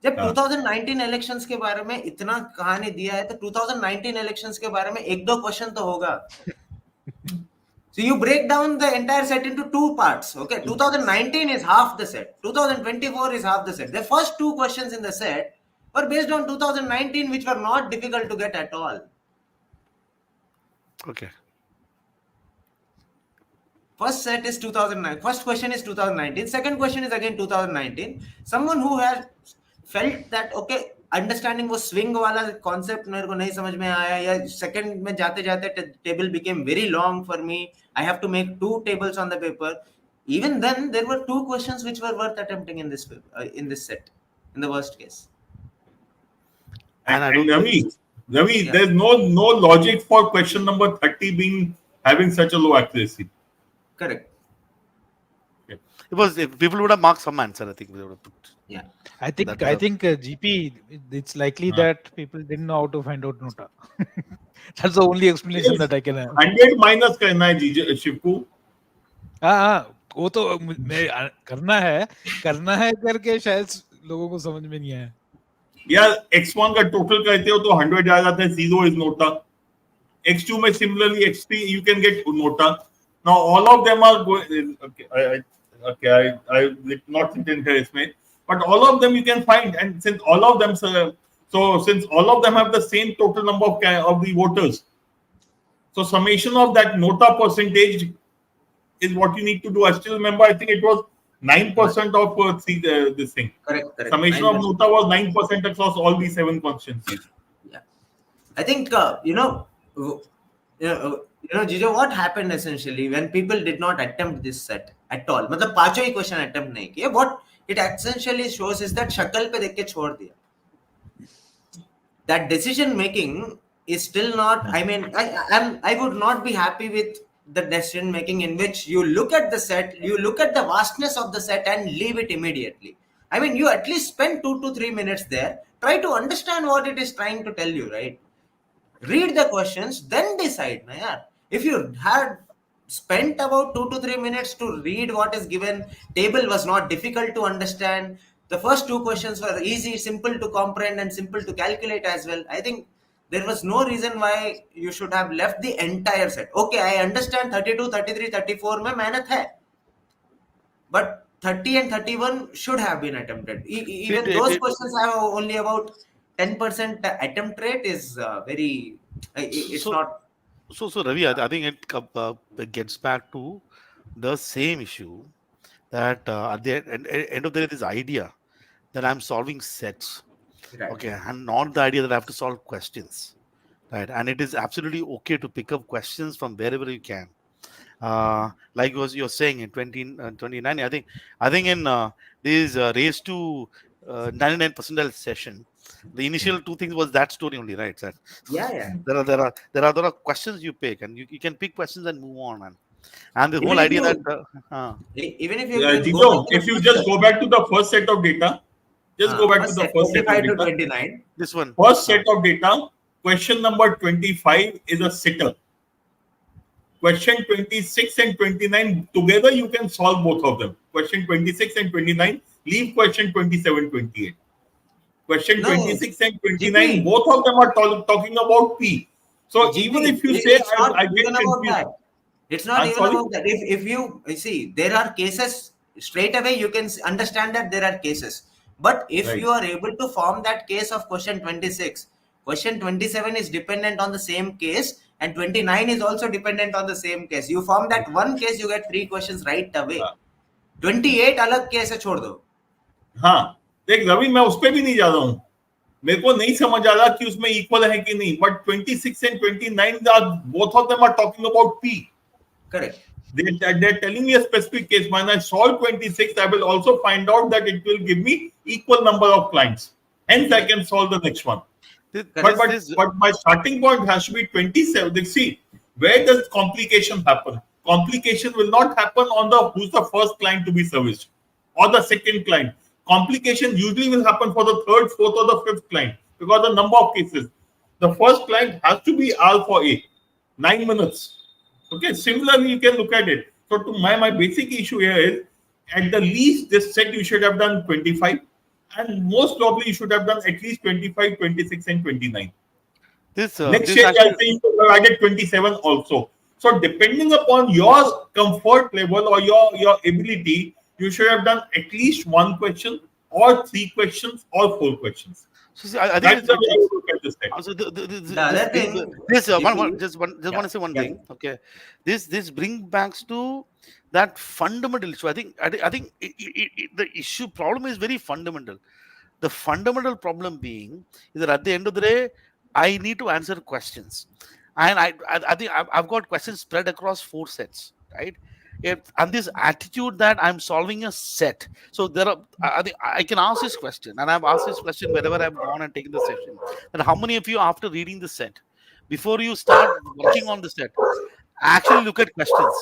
जब हाँ. 2019 elections के बारे में इतना कहानी दिया है तो 2019 इलेक्शंस के बारे में एक दो क्वेश्चन तो होगा. So you break down the entire set into two parts. Okay, 2019 is half the set. 2024 is half the set. The first two questions in the set were based on 2019, which were not difficult to get at all. Okay. First set is 2009. First question is 2019. Second question is again 2019. Someone who has felt that okay, understanding वो swing वाला concept मेरे को नहीं समझ में आया या second में जाते जाते table became very long for me. I have to make two tables on the paper. Even then, there were two questions which were worth attempting in this set, in the worst case. And I And don't Ravi, Yeah. there's no logic for question number 30 having such a low accuracy. Correct. It was if people would have marked some answer, I think we would have put. Yeah. I think GP, it's likely that people didn't know how to find out nota. That's the only explanation that I can have. 100 minus करना है शिवकू. हाँ, वो तो मैं करना है करके शायद लोगों को समझ में नहीं आया. यार x1 का टोटल करते हो तो 100 आ जाता है. 0 is nota. x2 में similarly x3 you can get nota. Now all of them are going. I did not sit in here इसमें, but all of them you can find, and since all of them since all of them have the same total number of the voters, so summation of that nota percentage is what you need to do. I still remember, I think it was 9% of this thing. Correct. Summation 9%. of nota was 9% across all these 7 constituencies. Yeah, I think Jijo, what happened essentially when people did not attempt this set at all? मतलब पांचों ही question attempt नहीं किए. What it essentially shows is that शक्ल पे देख के छोड़ दिया. That decision making is still not. I mean, I would not be happy with the decision making in which you look at the set, you look at the vastness of the set and leave it immediately. I mean, you at least spend 2 to 3 minutes there, try to understand what it is trying to tell you, right? Read the questions, then decide. Na yaar. If you had spent about 2 to 3 minutes to read what is given, table was not difficult to understand. The first two questions were easy, simple to comprehend and simple to calculate as well. I think there was no reason why you should have left the entire set. Okay, I understand 32, 33, 34 mein mehnat hai. But 30 and 31 should have been attempted. Even those questions have only about 10% attempt rate is very, it's not. So Ravi, I think it gets back to the same issue that at the end of the day, this idea that I'm solving sets, Right. okay, and not the idea that I have to solve questions, right? And it is absolutely okay to pick up questions from wherever you can. Like you're saying in 2019, I think in this race to 99 percentile session, the initial two things was that story only, right? Sir? Yeah. There are questions you pick, and you can pick questions and move on, and the Even whole if idea you- that Even if you Tito, if you just go back to the first set of data, go back to the first set of 25 to data. 29. this one First set of data, question number 25 is a sitter. question 26 and 29 together, you can solve both of them. Question 26 and 29, leave question 27, 28. Question No, 26 and 29, GP, both of them are talking about P. So even GP, if you say it's not I get even about confused, that. It's not I'm even sorry. about that. If you see, there are cases straight away, you can understand that there are cases. But if Right. you are able to form that case of question 26, question 27 is dependent on the same case, and 29 is also dependent on the same case. You form that one case, you get 3 questions right away. 28 अलग case है छोड़ दो. हाँ, देख रवि, मैं उस पर भी नहीं जा रहा हूँ. मेरे को नहीं समझ आ रहा कि उसमें इक्वल है कि नहीं. But 26 and 29, both of them are talking about P. Correct. They're telling me a specific case. When I solve 26, I will also find out that it will give me equal number of clients. Hence, I can solve the next one. But my starting point has to be 27. See, where does complication happen? Complication will not happen on who's the first client to be serviced or the second client. Complication usually will happen for the third, fourth, or the fifth client because the number of cases. The first client has to be R for A, 9 minutes. Okay, similarly, you can look at it. So, to my basic issue here is, at the least, this set you should have done 25, and most probably you should have done at least 25, 26, and 29. Next year, I think you have added 27 also. So, depending upon your comfort level or your ability, you should have done at least 1 question, or 3 questions, or 4 questions. So see, I think That's the way I look at this thing. also The other thing, just want to say one Yeah. thing. Okay, this brings back to that fundamental issue. I think the issue problem is very fundamental. The fundamental problem being is that at the end of the day, I need to answer questions, and I think I've got questions spread across 4 sets, right? And this attitude that I'm solving a set. So there are, I think I can ask this question, and I've asked this question wherever I've gone and taken the session. That how many of you, after reading the set, before you start working on the set, actually look at questions?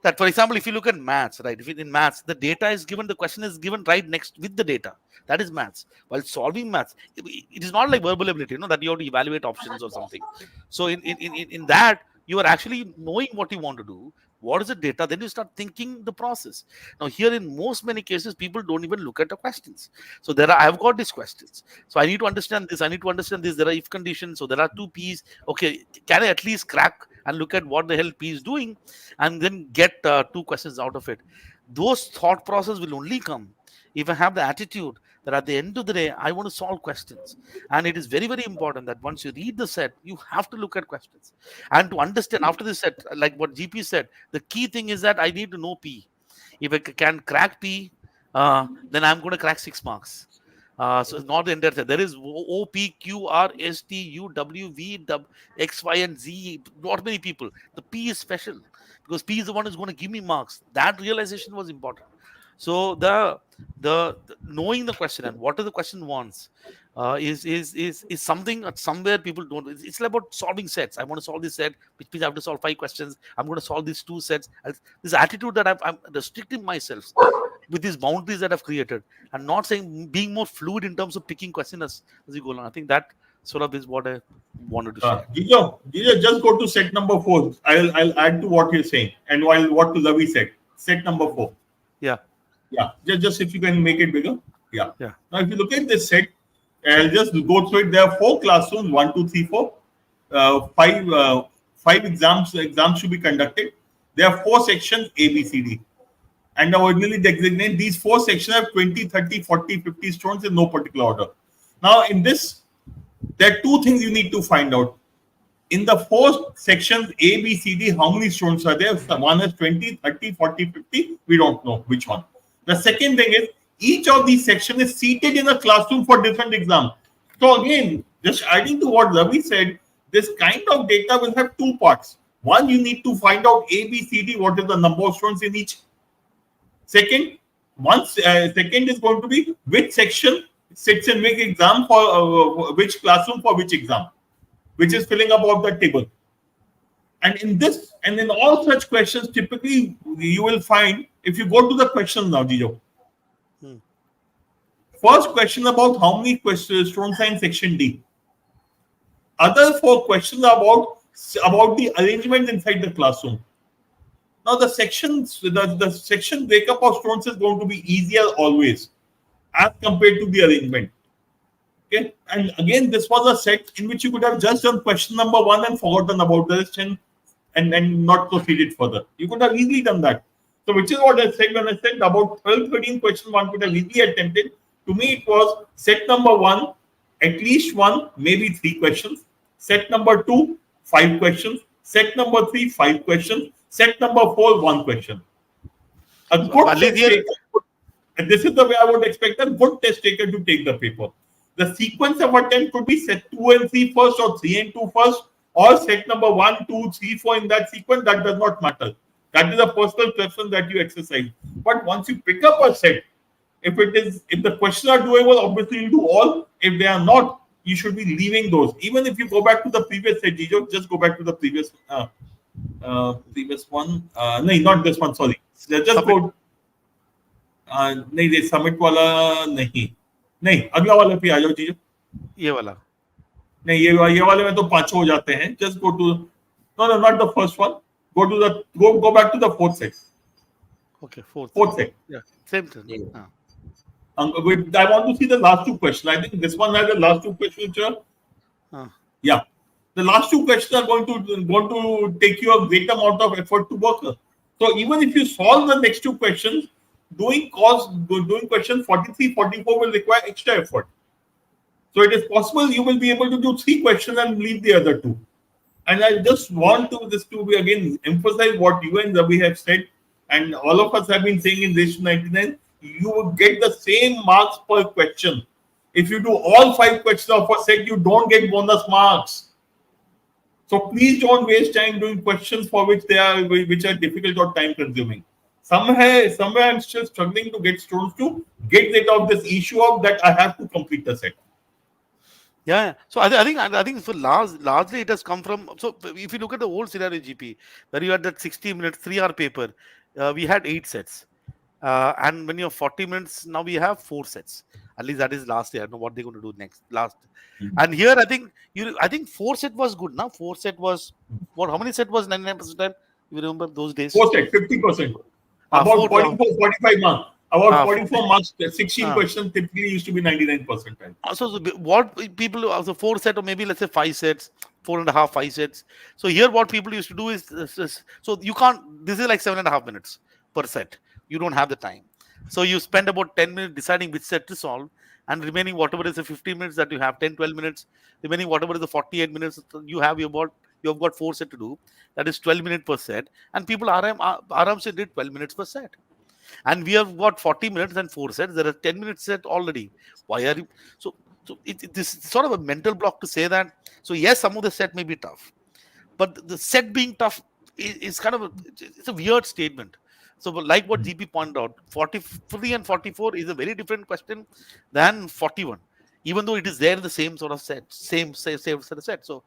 That, for example, if you look at maths, right? If in maths the data is given, the question is given right next with the data. That is maths. While solving maths, it is not like verbal ability, that you have to evaluate options or something. So in that, you are actually knowing what you want to do. What is the data? Then you start thinking the process. Now here, in many cases, people don't even look at the questions. So I've got these questions. So I need to understand this. I need to understand this. There are if conditions. So there are 2 P's. Okay, can I at least crack and look at what the hell P is doing, and then get 2 questions out of it? Those thought process will only come if I have the attitude that at the end of the day, I want to solve questions. And it is very, very important that once you read the set, you have to look at questions. And to understand after the set, like what GP said, the key thing is that I need to know P. If I can crack P, then I'm going to crack 6 marks. So it's not the entire set. There is O, P, Q, R, S, T, U, W, V, W, X, Y, and Z. Not many people. The P is special because P is the one who's going to give me marks. That realization was important. So the knowing the question and what the question wants is something that somewhere people don't. It's like about solving sets. I want to solve this set, which means I have to solve 5 questions. I'm going to solve these 2 sets. This attitude that I'm restricting myself with these boundaries that I've created, and not saying being more fluid in terms of picking questions as you go along. I think that sort of is what I wanted to share. Gijo, just go to set number 4. I'll add to what you're saying, and while what Ravi said. Set number 4. Yeah. Yeah. Just if you can make it bigger. Yeah. Yeah. Now, if you look at this set, I'll just go through it. There are 4 classrooms: 1, 2, 3, 4. 5 exams. Exams should be conducted. There are 4 sections A, B, C, D. And originally designate these 4 sections have 20, 30, 40, 50 students in no particular order. Now, in this, there are 2 things you need to find out. In the 4 sections A, B, C, D, how many students are there? One is 20, 30, 40, 50. We don't know which one. The second thing is, each of these sections is seated in a classroom for different exams. So again, just adding to what Ravi said, this kind of data will have 2 parts. One, you need to find out A, B, C, D, what is the number of students in each. Second is going to be which section sits in which exam for which classroom for which exam, which is filling up of the table. And in all such questions, typically you will find, if you go to the questions now, Gijo. First question about how many students are in section D. Other 4 questions are about about the arrangement inside the classroom. Now the section breakup of stones is going to be easier always as compared to the arrangement. Okay, and again, this was a set in which you could have just done question number one and forgotten about the rest and not proceeded further. You could have easily done that. So, which is what I said when I said about 12, 13 questions one could have easily attempted. To me, it was set number one, at least one, maybe three questions. Set number two, five questions. Set number three, five questions. Set number four, one question. A So good at least test here, taker, and this is the way I would expect a good test taker to take the paper. The sequence of attempt could be set 2 and 3 first, or 3 and 2 first, or set number 1, 2, 3, 4 in that sequence. That does not matter. That is a personal preference that you exercise. But once you pick up a set, if the questions are doable, obviously you do all. If they are not, you should be leaving those. Even if you go back to the previous set, Jijo, just go back to the previous one. No, not this one. Sorry. Just submit. go. नहीं ये submit वाला नहीं नहीं अगला वाला पे आ जाओ चीजों ये वाला. नहीं ये वाले में तो पांचों हो जाते हैं just go to no no not the first one go to the go back to the fourth set Okay, fourth. Set Yeah, same thing. Yeah. I want to see the last two questions. I think this one has the last two questions which are yeah the last two questions are going to take you a great amount of effort to work on. So even if you solve the next two questions, doing question 43, 44 will require extra effort. So it is possible you will be able to do three questions and leave the other two. And I just want this to be again emphasize what you and Ravi have said, and all of us have been saying in Race to 99, you will get the same marks per question. If you do all 5 questions of a set, you don't get bonus marks. So please don't waste time doing questions for which are difficult or time consuming. Somewhere I'm still struggling to get students to get rid of this issue of that I have to complete the set. Yeah. So I think for largely it has come from. So if you look at the old scenario GP, where you had that 60 minutes 3-hour paper, we had 8 sets, and when you have 40 minutes, now we have 4 sets. At least that is last year. I don't know what they're going to do next. And here I think 4 set was good. Now 4 set was what? How many set was 99%? You remember those days? 4 set 50%. About 44, 45 marks. About 44 marks, 16 questions typically used to be 99%. So what people, also 4 set or maybe let's say 5 sets, 4.5, 5 sets. So here what people used to do is, so you can't, this is like 7.5 minutes per set. You don't have the time. So you spend about 10 minutes deciding which set to solve, and remaining whatever is the 15 minutes that you have, 10, 12 minutes, remaining whatever is the 48 minutes you have got 4 set to do. That is 12 minutes per set. And people aram se did 12 minutes per set. And we have got 40 minutes and 4 sets. There are 10 minutes set already. Why are you so this is sort of a mental block to say that. So yes, some of the set may be tough, but the set being tough is kind of it's a weird statement. So like what GP pointed out, 43 and 44 is a very different question than 41, even though it is there in the same sort of set, same set of set. So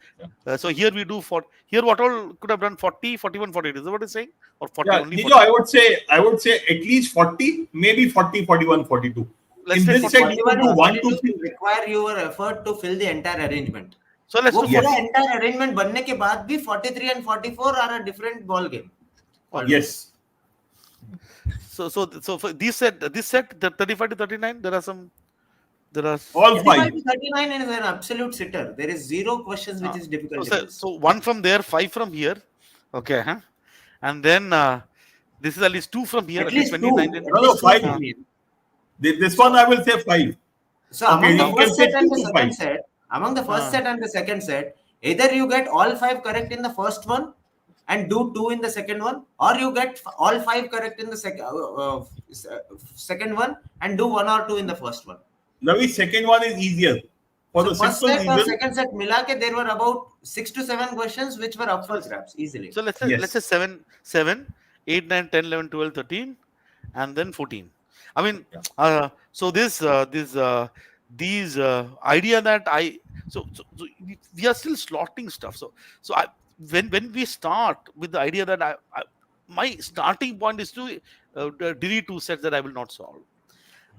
so here we do here what all could have done 40, 41, 48. Is that what it's saying? Or 40 only? Nijo, I would say at least 40, maybe 40, 41, 42. Let's in say this set, 41 you and 1 to 42 3. require your effort to fill the entire arrangement. So let's वो do पूरा entire arrangement बनने के बाद भी 43 and 44 are a different ball game. Yes. So for this set, the 35 to 39, there are all 5. 39 is an absolute sitter. There is 0 questions which is difficult. So 1 from there, 5 from here, okay, and then this is at least 2 from here. At least 29. No, 5. This one I will say 5. So among the first set and the second set, among the first set and the second set, either you get all 5 correct in the first one and do 2 in the second one, or you get all 5 correct in the second one and do 1 or 2 in the first one. Ravi, second one is easier. For So the first simple set or reason, second set mila ke there were about 6 to 7 questions which were up for grabs easily. So let's say 7, 8, 9, 10, 11, 12, 13, and then 14. I mean, so these idea that so we are still slotting stuff. So when we start with the idea that my starting point is to delete 2 sets that I will not solve,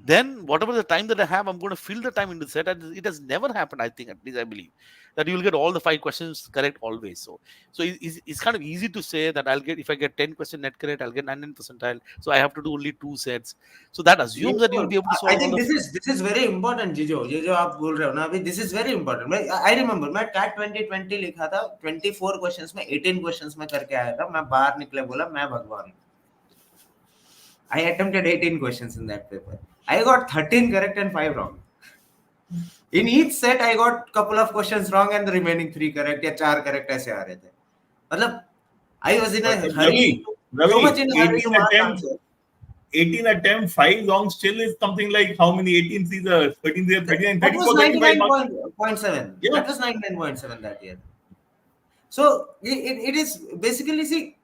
Then whatever the time that I have, I'm going to fill the time into the set. And it has never happened, I think, at least I believe, that you will get all the 5 questions correct always. So it's kind of easy to say that if I get 10 questions net correct, I'll get 99 percentile. So I have to do only 2 sets. So that assumes that you will be able to I solve all think the. this is very important, जीजो ये जो आप बोल रहे हो ना अभी, this is very important. I remember मैं CAT 2020 लिखा था, 24 questions में 18 questions में करके आया था. मैं बाहर निकले बोला मैं भगवान. I attempted 18 questions in that paper. I got 13 correct and 5 wrong. In each set I got couple of questions wrong and the remaining 3 correct या 4 correct ऐसे आ रहे थे. मतलब I was in a hurry, so much in a hurry to mark answer. 18 attempt, 5 long still is something like how many? 18 Caesar, 13 Caesar, 39, That was 34, 35 marks. 99.7. Yeah. That was 99.7 that year. So it is basically, see,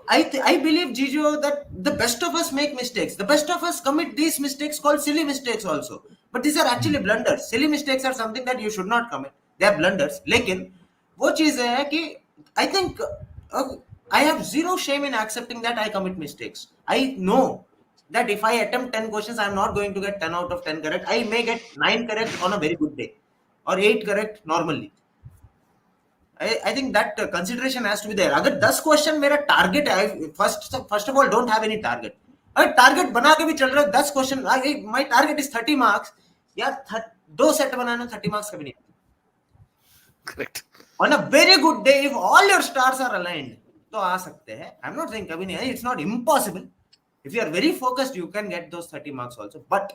I believe, Jijo, that the best of us make mistakes. The best of us commit these mistakes called silly mistakes also. But these are actually blunders. Silly mistakes are something that you should not commit. They are blunders. लेकिन वो चीज़ है कि I think I have zero shame in accepting that I commit mistakes. I know that if I attempt 10 questions, I am not going to get 10 out of 10 correct. I may get 9 correct on a very good day or 8 correct normally. I think that consideration has to be there. अगर 10 question मेरा target है, first of all don't have any target. अगर target बना के भी चल रहा है 10 question, my target is 30 marks, यार 2 सेट बनाना 30 marks कभी नहीं. Correct. On a very good day, if all your stars are aligned, तो आ सकते हैं. I'm not saying कभी नहीं. It's not impossible. If you are very focused, you can get those 30 marks also. But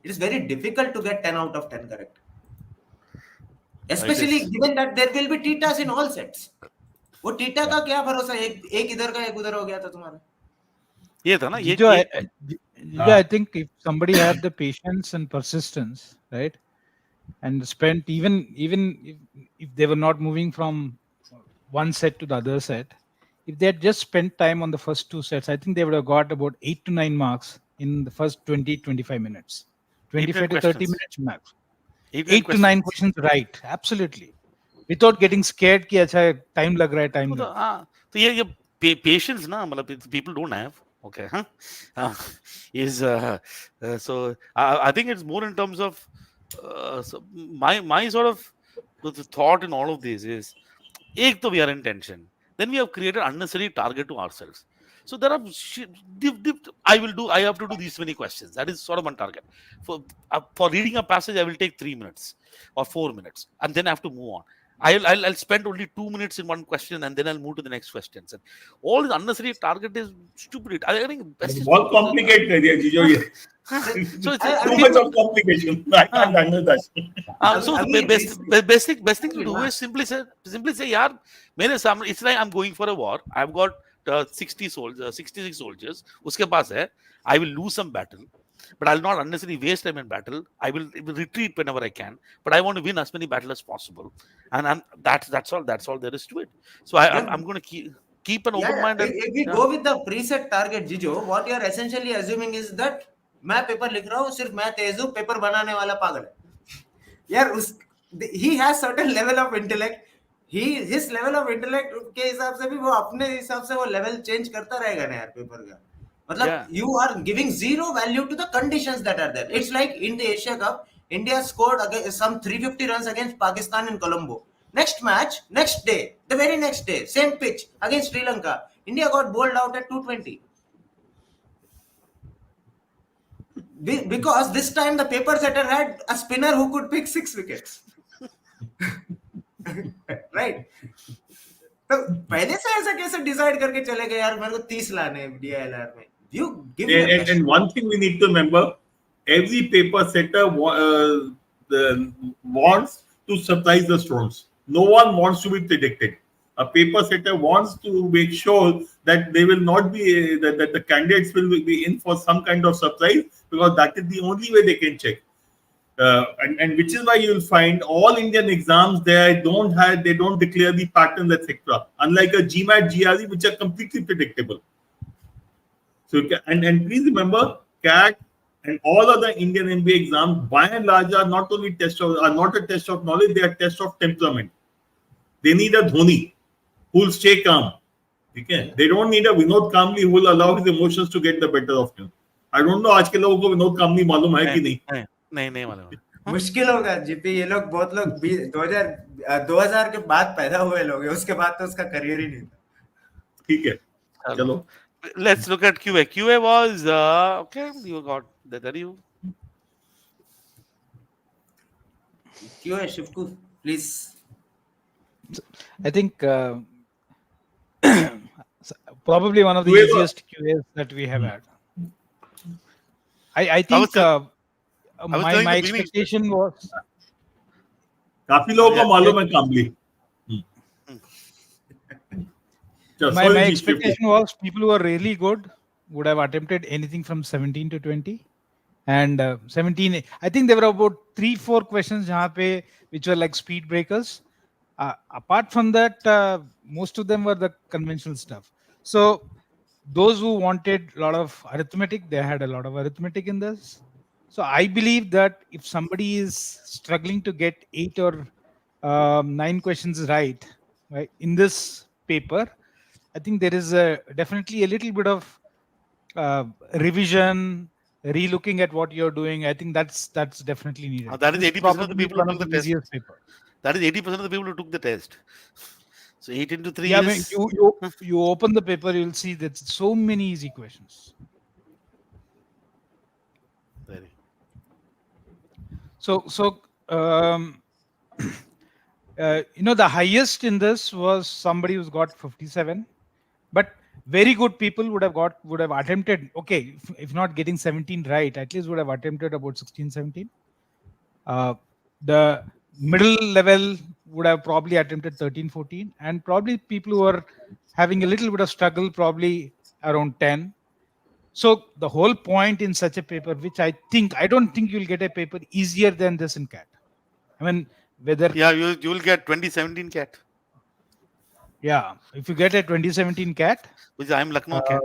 it is very difficult to get 10 out of 10 correct. Especially given that there will be tetas in all sets. वो theta का क्या भरोसा, एक इधर का एक उधर हो गया था तुम्हारा. ये था ना ये. I think if somebody had the patience and persistence, right, and spent even if they were not moving from one set to the other set, if they had just spent time on the first 2 sets, I think they would have got about 8 to 9 marks in the first 20-25 minutes, 25 to 30 minutes max. 8 to 9 questions right, absolutely, without getting scared कि अच्छा time लग रहा है, time लग. तो ये patience ना, मतलब people don't have. Okay, so I think it's more in terms of so my sort of the thought in all of this is, एक तो we are in tension, then we have created unnecessary target to ourselves. So there are I have to do these many questions. That is sort of one target. For reading a passage, I will take 3 minutes or 4 minutes, and then I have to move on. I'll spend only 2 minutes in one question, and then I'll move to the next question. And all this unnecessary target is stupid. I think best is बहुत complicated है ये चीजों ये. So it's Too much of complication. I can't handle that. So the best thing to do is simply say, यार मेरे सामने, it's like I'm going for a war. I've got 66 soldiers. उसके पास है. I will lose some battle, but I'll not unnecessarily waste time in battle. I will retreat whenever I can, but I want to win as many battles as possible. And that's all there is to it. So I'm going to keep an open mind. If we go with the preset target, Jijo, what you are essentially assuming is that मैं paper लिख रहा हूँ, सिर्फ मैं तेज हूँ, paper बनाने वाला पागल है. यार he has certain level of intellect. His level of intellect के हिसाब से भी वो अपने हिसाब से वो level change करता रहेगा ना यार पेपर का. मतलब you are giving zero value to the conditions that are there. It's like in the Asia Cup, India scored some 350 runs against Pakistan in Colombo. Next match, next day, the very next day, same pitch against Sri Lanka, India got bowled out at 220. Because this time the paper setter had a spinner who could pick 6 wickets. Right? तो पहले से ऐसा कैसे decide करके चले गए यार मेरे को 30 लाने हैं DILR में. You give me and one thing we need to remember, every paper setter wants to surprise the stones. No one wants to be predicted. A paper setter wants to make sure that they will not be that the candidates will be in for some kind of surprise, because that is the only way they can check. And which is why you will find all Indian exams they don't declare the patterns, etc. Unlike a GMAT, GRE, which are completely predictable. So and please remember, CAT and all other Indian MBA exams by and large are not only not a test of knowledge, they are a test of temperament. They need a Dhoni who will stay calm. Okay? They don't need a Vinod Kamli who will allow his emotions to get the better of him. I don't know आज के लोगों को विनोद कामनी मालूम है कि नहीं. नहीं मालूम है. मुश्किल होगा जीपी, ये लोग बहुत लोग 2000 के बाद पैदा हुए लोग हैं, उसके बाद तो उसका करियर ही नहीं था. ठीक है, चलो. Let's look at QA. QA was okay. You got that? Are you? क्यों है शिवकू, please. I think probably one of the QA easiest QAs that we have had. I I was think telling my the beginning- expectation was काफी लोगों को मालूम है कामली. चलो, my sorry, Shiv, expectation was people who are really good would have attempted anything from 17 to 20. And 17, I think there were about 3-4 questions jahan pe, which were like speed breakers. Apart from that, most of them were the conventional stuff. So those who wanted a lot of arithmetic, they had a lot of arithmetic in this. So I believe that if somebody is struggling to get 8 or 9 questions right in this paper, I think there is definitely a little bit of revision, relooking at what you're doing. I think that's definitely needed. That is This 80% of the probably people one who of took the the test. easiest paper. That is 80% of the people who took the test. So 8 into 3 Yeah, I is. mean, you open the paper, you'll see that so many easy questions. Very. So the highest in this was somebody who's got 57, but very good people would have attempted, okay, if not getting 17 right, at least would have attempted about 16, 17. The middle level would have probably attempted 13, 14, and probably people who are having a little bit of struggle, probably around 10. So the whole point in such a paper, which I don't think you'll get a paper easier than this in CAT. I mean, whether you will get 2017 CAT. Yeah, if you get a 2017 CAT, Which I'm Lucknow CAT.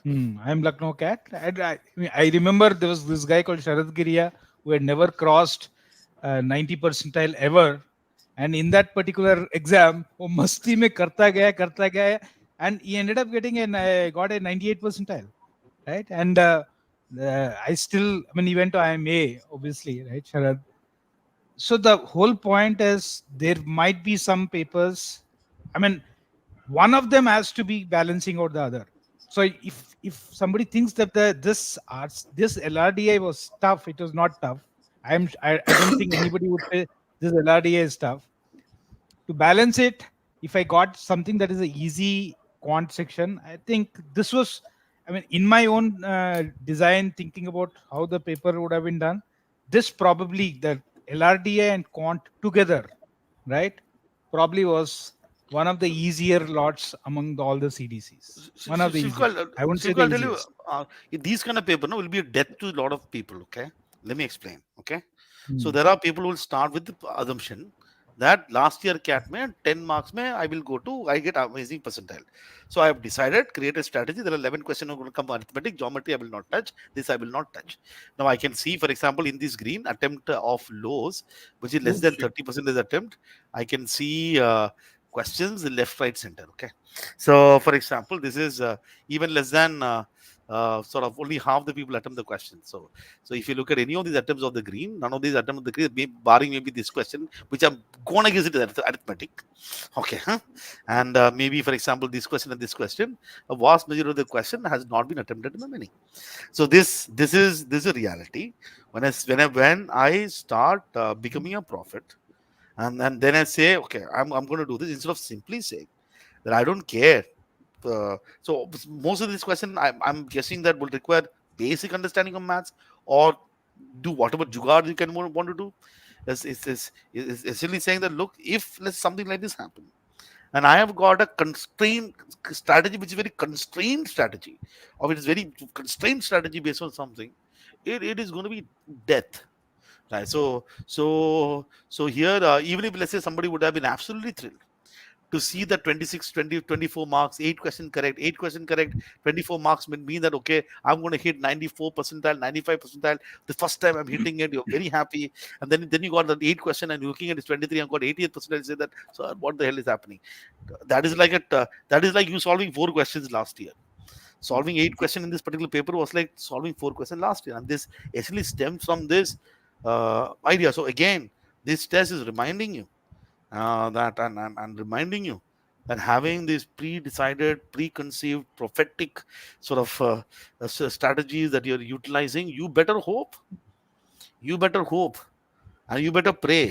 I'm Lucknow CAT. I remember there was this guy called Sharad Giriya who had never crossed 90 percentile ever, and in that particular exam, वो मस्ती में करता गया, and he ended up got a 98 percentile, right? And he went to IMA, obviously, right, Sharad? So the whole point is there might be some papers. I mean, one of them has to be balancing out the other. So if somebody thinks that this LRDI was tough, it was not tough. I don't think anybody would say this LRDI is tough. To balance it, if I got something that is an easy quant section, I think this was, in my own design, thinking about how the paper would have been done, this probably, the LRDI and quant together, right, probably was one of the easier lots among all the CDCs. One of the easier. I wouldn't say the easiest. These kind of paper will be a death to a lot of people. Okay, let me explain. Okay, so there are people who will start with the assumption that last year CAT mein 10 marks mein I get amazing percentile. So I have decided, create a strategy. There are 11 questions are going to come arithmetic, geometry I will not touch, this I will not touch. Now I can see, for example, in this green attempt of lows, which is less than 30% is attempt, I can see questions left, right, center. Okay, so for example, this is even less than sort of only half the people attempt the question. So if you look at any of these attempts of the green, none of these attempts of the green, barring maybe this question, which I'm gonna guess it is arithmetic. Okay, and maybe, for example, this question and this question, a vast majority of the question has not been attempted by many. So this is a reality. When I start becoming a prophet, and then I say, okay, I'm going to do this, instead of simply saying that I don't care. So most of this question, I'm guessing that will require basic understanding of maths, or do whatever jugaad you can want to do. It's essentially saying that, look, if something like this happen, and I have got a constrained strategy, which is very constrained strategy, or it is very constrained strategy based on something, it is going to be death. Right. So here, even if, let's say, somebody would have been absolutely thrilled to see that 26, 20, 24 marks, 8 question correct, 24 marks mean that, okay, I'm going to hit 94 percentile, 95 percentile. The first time I'm hitting it, you're very happy. And then you got that 8 question and you're looking at this 23 and got 80th percentile, say that, so what the hell is happening? That is like you solving 4 questions last year. solving 8 questions in this particular paper was like solving 4 questions last year, and this actually stems from this idea. So again, this test is reminding you that and reminding you that having these pre-decided, preconceived, prophetic sort of strategies that you're utilizing, you better hope, and you better pray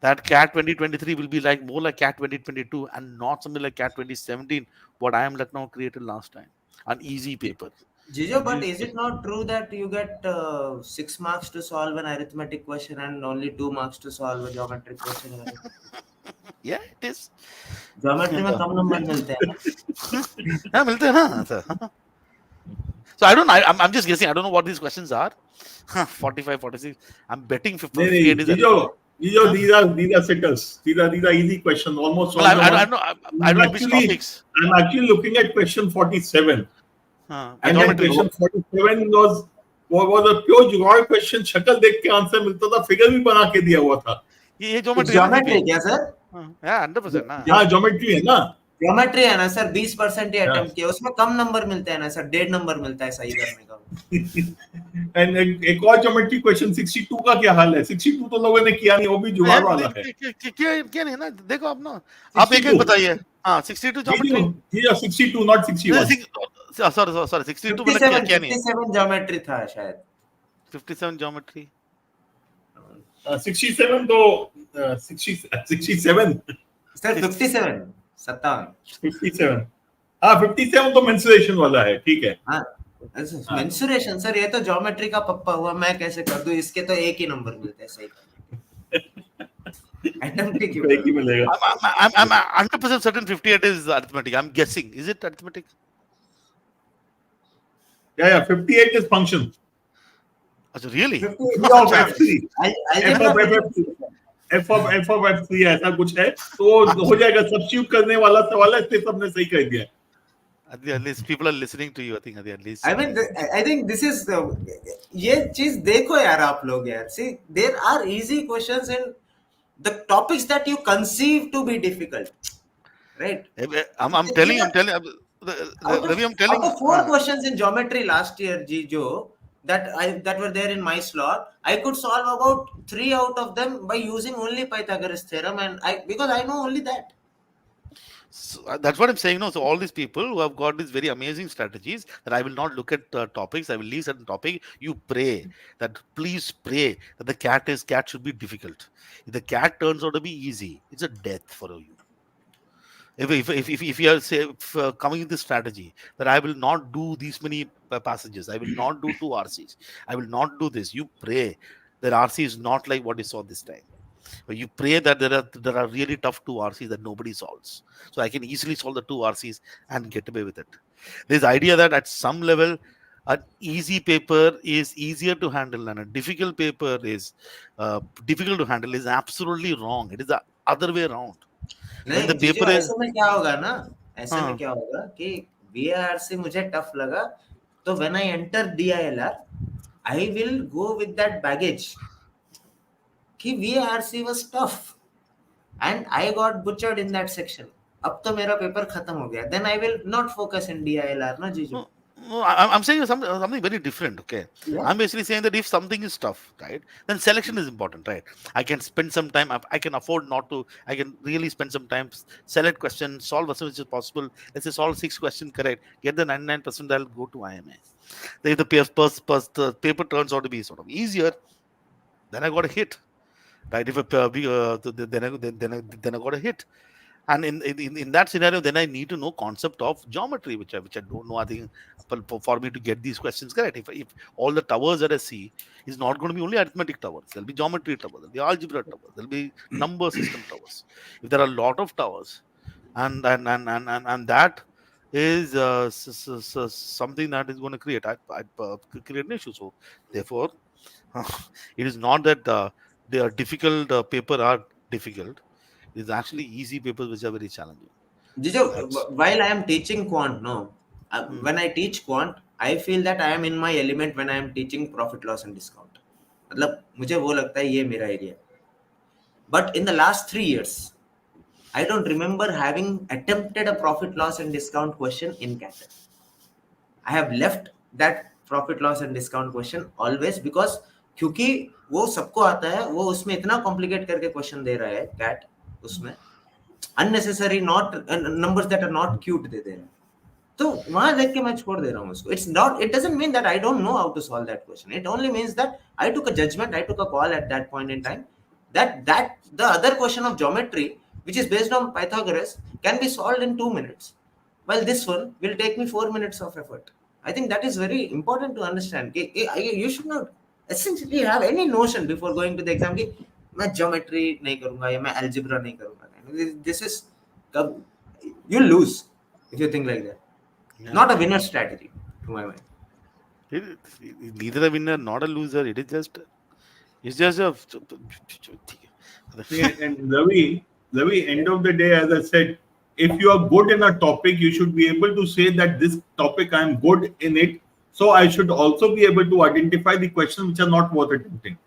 that CAT 2023 will be like more like CAT 2022 and not something like CAT 2017, what I am Lucknow created last time, an easy paper. Jijo, but is it not true that you get 6 marks to solve an arithmetic question and only 2 marks to solve a geometric question? Yeah, it is. Geometry में कम number मिलते हैं ना? हाँ, मिलते हैं ना, sir. So I don't know. I'm just guessing. I don't know what these questions are. 45, 46. I'm betting 58 is. These are sitters. These are easy questions. Almost all. Well, I don't know which topics. I'm actually looking at question 47. And then Geometry. question 47 was a pure जुगाड़ question. शक्ल देख के answer मिलता था, figure भी बना के दिया हुआ था. ये geometry ज्योमेट्री क्या सर? Yeah, 100% ना. हाँ, ज्योमेट्री है ना. ज्योमेट्री है ना सर, 20% ही अटेम्प्ट किया, उसमें कम नंबर मिलते हैं ना सर, 1.5 नंबर मिलता है सही करने का. एंड एक और ज्योमेट्री क्वेश्चन 62 का क्या हाल है? 62 तो लोगों ने किया नहीं, वो भी जुगाड़ वाला है. क्या नहीं ना, देखो आप ना, आप एक बताइए. हाँ, 62 ज्योमेट्री. Ji 62 not 61. Sorry 62 मतलब क्या नहीं. 57 ज्योमेट्री था शायद. 57 ज्योमेट्री. 67 तो 67 सर 57 57 हाँ 57 तो मेंसुरेशन वाला है. ठीक है. हाँ मेंसुरेशन सर, ये तो ज्योमेट्री का पप्पा हुआ, मैं कैसे कर दूं? इसके तो एक ही नंबर मिलते हैं सही. एक ही मिलेगा. I'm 100% certain 58 is arithmetic. I'm guessing. Is it arithmetic? Yeah, 58 is function. Really? F of F3 ऐसा कुछ है, तो हो जाएगा. सब्स्टिट्यूट करने वाला सवाल है, इसलिए सबने सही कर दिया. At least people are listening to you. I think at least. I think this is ये चीज देखो यार आप लोग यार. See, there are easy questions in the topics that you conceive to be difficult, right? I'm telling. Ravi, I'm telling. Out of 4 questions in geometry last year, Jijo, that were there in my slot, I could solve about 3 out of them by using only Pythagoras theorem, and because I know only that. So that's what I'm saying. No, so all these people who have got these very amazing strategies that I will not look at topics, I will leave certain topic. You pray that, please pray that the CAT should be difficult. If the CAT turns out to be easy, it's a death for you. If you are coming with this strategy that I will not do these many passages, I will not do 2 RCs, I will not do this, you pray that RC is not like what you saw this time. But you pray that there are really tough 2 RCs that nobody solves. So I can easily solve the 2 RCs and get away with it. This idea that at some level an easy paper is easier to handle and a difficult paper is difficult to handle is absolutely wrong. It is the other way around. नहीं, the paper is ऐसे में क्या होगा ना, ऐसे में क्या होगा कि VARC मुझे टफ लगा, तो when I enter DILR, I will go with that baggage कि VARC was tough and I got butchered in that section. अब तो मेरा पेपर खत्म हो गया. Then I will not focus in DILR, ना जीजू. No, I'm saying something very different. Okay, Yeah. I'm basically saying that if something is tough, right, then selection is important, right? I can spend some time. I can afford not to. I can really spend some time, select questions, solve as much as possible. Let's say solve 6 questions correct, get the 99%. I'll go to IMA. If the paper turns out to be sort of easier, then I got a hit, right? If then I got a hit. And in that scenario, then I need to know concept of geometry, which I don't know. I think for me to get these questions correct, if all the towers that I see is not going to be only arithmetic towers, there'll be geometry towers, there'll be algebra towers, there'll be number system towers. If there are a lot of towers, and that is something that is going to create an issue. So therefore, it is not that they are difficult paper are difficult. It's actually easy papers which are very challenging. Jijo, while I am teaching quant, when I teach quant, I feel that I am in my element when I am teaching profit loss and discount. मतलब मुझे वो लगता है ये मेरा area. But in the last 3 years, I don't remember having attempted a profit loss and discount question in CAT. I have left that profit loss and discount question always, because क्योंकि वो सबको आता है, वो उसमें इतना कॉम्प्लिकेट करके question दे रहा है कैट, उसमें unnecessary not numbers that are not cute दे रहा है, तो वहां देख के मैं छोड़ दे रहा हूँ उसको. It doesn't mean that I don't know how to solve that question. It only means that I took a judgment, I took a call at that point in time that the other question of geometry, which is based on Pythagoras, can be solved in 2 minutes, while this one will take me 4 minutes of effort. I think that is very important to understand. You should not essentially have any notion before going to the exam कि मैं geometry नहीं करूँगा या मैं algebra नहीं करूँगा. This is, you lose if you think like that. Yeah. Not a winner strategy, to my mind. Neither a winner, not a loser. It's just a. Yeah, and Ravi, end of the day, as I said, if you are good in a topic, you should be able to say that this topic I am good in it. So I should also be able to identify the questions which are not worth attempting.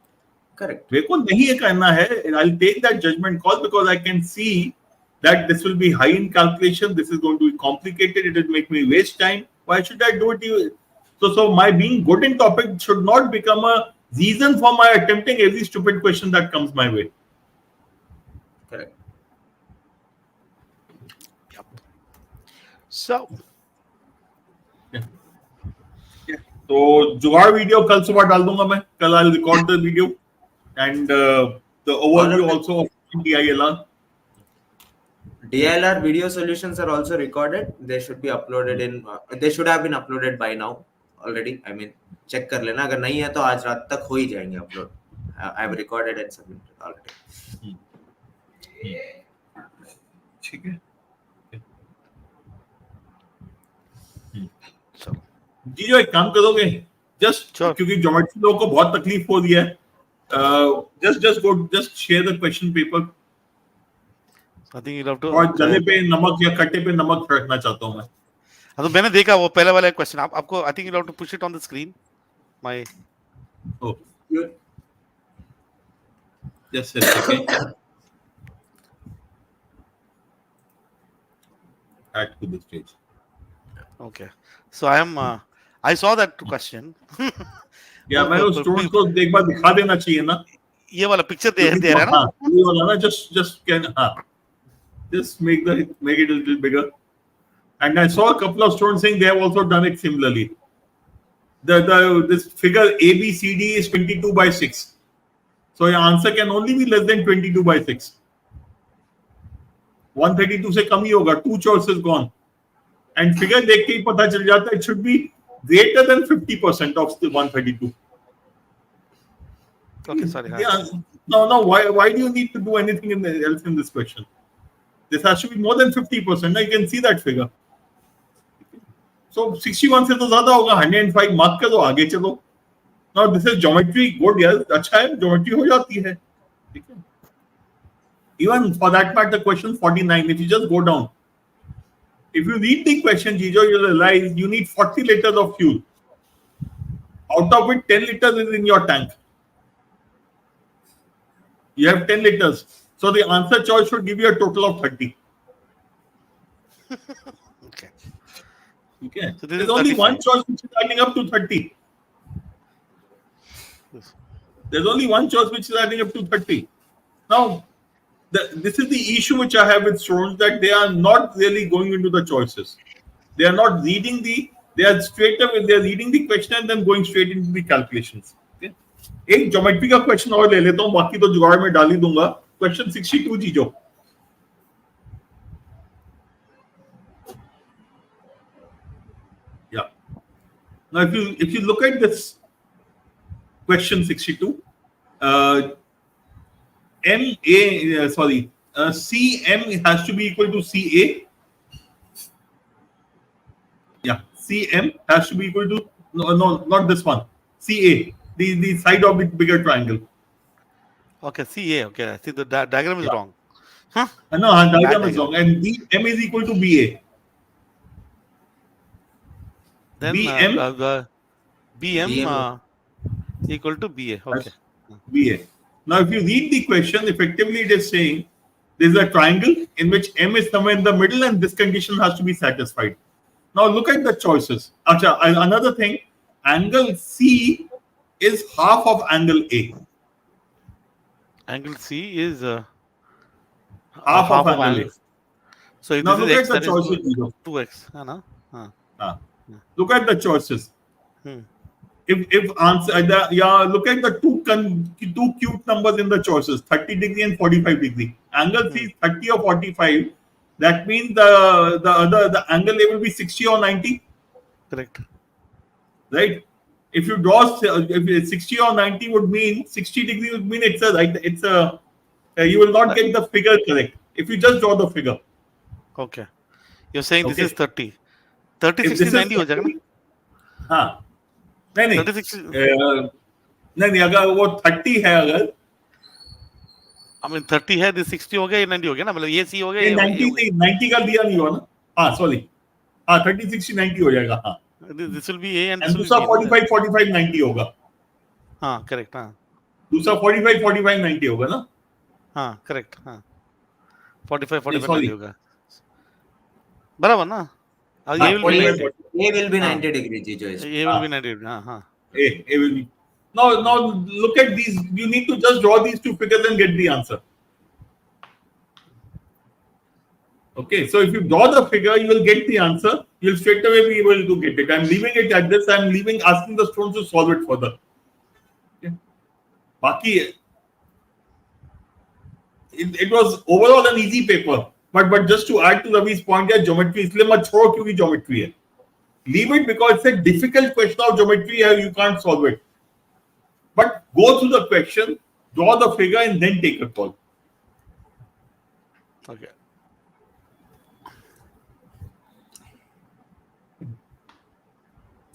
Correct. मेरे को नहीं ये करना है. I'll take that judgment call because I can see that this will be high in calculation. This is going to be complicated. It will make me waste time. Why should I do it? So my being good in topic should not become a reason for my attempting every stupid question that comes my way. Correct. Yep. So. तो जुगाड़ video कल सुबह डाल दूंगा मैं. कल I'll record the video and the overview also of DILR. DILR video solutions are also recorded. They should be uploaded in. They should have been uploaded by now already. I mean, check कर लेना. अगर नहीं है तो आज रात तक हो ही जाएंगे upload. I've recorded and submitted already. ठीक है. जी जो एक काम करोगे जस्ट क्योंकि ज्योमेट्री लोगों को बहुत तकलीफ हो रही है. just share the question paper. I think you'll have to. और जले पे नमक या कट्टे पे नमक रखना चाहता हूँ मैं. तो मैंने देखा वो पहले वाला क्वेश्चन. आपको I think you'll have to push it on the screen. My. Oh. Just a second. Add to the stage. Okay. So I saw that question. या मैं उस स्टूडेंट को एक बार दिखा देना चाहिए ना. ये वाला पिक्चर दे रहा है ना. ये वाला ना just make it a little bigger. And I saw a couple of students saying they have also done it similarly. This figure ABCD is 22 by 6. So your answer can only be less than 22 by 6. 132 से कम ही होगा. 2 choices gone. And figure देख के ही पता चल जाता है it should be greater than 50% of the 132. Okay, sorry. Yeah, no. Why do you need to do anything else in this question? This has to be more than 50%. Now you can see that figure. So 61 से तो ज़्यादा होगा. 105 mark करो, आगे चलो. Now this is geometry. Good, यार अच्छा है. Geometry हो जाती है. ठीक है. Even for that matter, question 49. If you just go down. If you read the question, Jijo, you'll realize you need 40 liters of fuel. Out of it, 10 liters is in your tank. You have 10 liters. So the answer choice should give you a total of 30. Okay. Okay. So there's only one choice which is adding up to 30. There's only one choice which is adding up to 30. Now, this is the issue which I have with students, that they are not really going into the choices. They are not reading they are straight away, they are reading the question and then going straight into the calculations. Okay? एक geometry का question और ले लेता हूँ, बाकी तो जुगाड़ में डाल ही दूंगा. क्वेश्चन 62 जीजो. Yeah. Now if you look at this question 62, CM has to be equal to CA. Yeah, CM has to be equal to no, not this one. CA, the side of the bigger triangle. Okay, CA. Okay, I think the diagram is wrong. Huh? No, diagram is wrong. And BM is equal to BA. Then BM equal to BA. Okay. BA. Now, if you read the question, effectively it is saying there is a triangle in which M is somewhere in the middle and this condition has to be satisfied. Now look at the choices. Acha, another thing, angle C is half of angle A. Angle C is Half of half of angle A. angle. So if Now this is look x, at the that is choices. Vito. 2x. No? Ah. Look at the choices. Hmm. If answer look at the two cute numbers in the choices, 30 degree and 45 degree. Angle C is 30 or 45. That means the angle A will be 60 or 90, Correct. right? If you draw if it's 60 or 90 would mean 60 degree would mean it's a right, it's a you will not get the figure correct if you just draw the figure. Okay. You're saying this Okay. is 30. 30, If 60, this is 90 हो जाएगा ना? 30, हाँ नहीं 30, 60. नहीं अगर वो 30 है अगर I mean 30 है, this 60 हो गया, ये 90 हो गया ना, मतलब ये C हो गया, ये ये 90 नहीं 90 का दिया नहीं हुआ ना हाँ सॉरी हाँ 30 60 90 हो जाएगा हाँ this will be A and this and will be दूसरा B. 45 45 90 होगा हाँ, correct. हाँ, दूसरा 45 45 90 होगा ना हाँ, correct. हाँ, 45, 45, sorry. 90 होगा. बराबर ना? और ये will be 45, 90. A will be हाँ. 90 degree, जी choice. ये will be 90. हाँ, हाँ. A will be now look at these you need to just draw these two figures and get the answer. Okay, so if you draw the figure, you will get the answer. You will straight away be able to get it. I'm leaving it at this. I'm asking the students to solve it further. Okay. Baki, it was overall an easy paper. But just to add to Ravi's point, yeah, geometry इसलिए मत छोड़ो क्योंकि geometry है. Leave it because it's a difficult question of geometry and you can't solve it. But go through the question, draw the figure, and then take a call. Okay.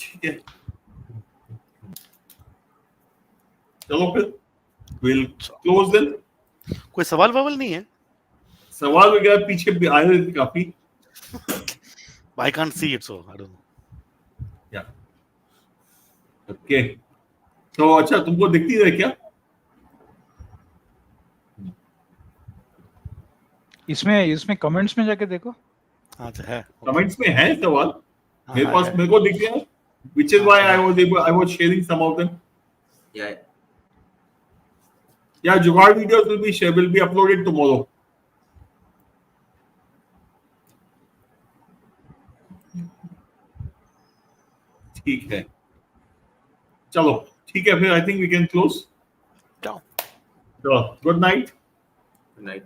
ठीक है चलो फिर we'll close then. कोई सवाल vowel नहीं है? सवाल वगैरह पीछे भी आए हुए थे काफी. I can't see it, so I don't know. Yeah. Okay. तो अच्छा तुमको दिखती है क्या? इसमें कमेंट्स में जाके देखो. अच्छा है. कमेंट्स में है सवाल. मेरे हाँ, पास है. मेरे को दिख गया. Which is why I was sharing some of them. Yeah. Yeah, Jugaad videos will be uploaded tomorrow. ठीक है. चलो ठीक है फिर I think we can close. Ciao. So, good night. Good night.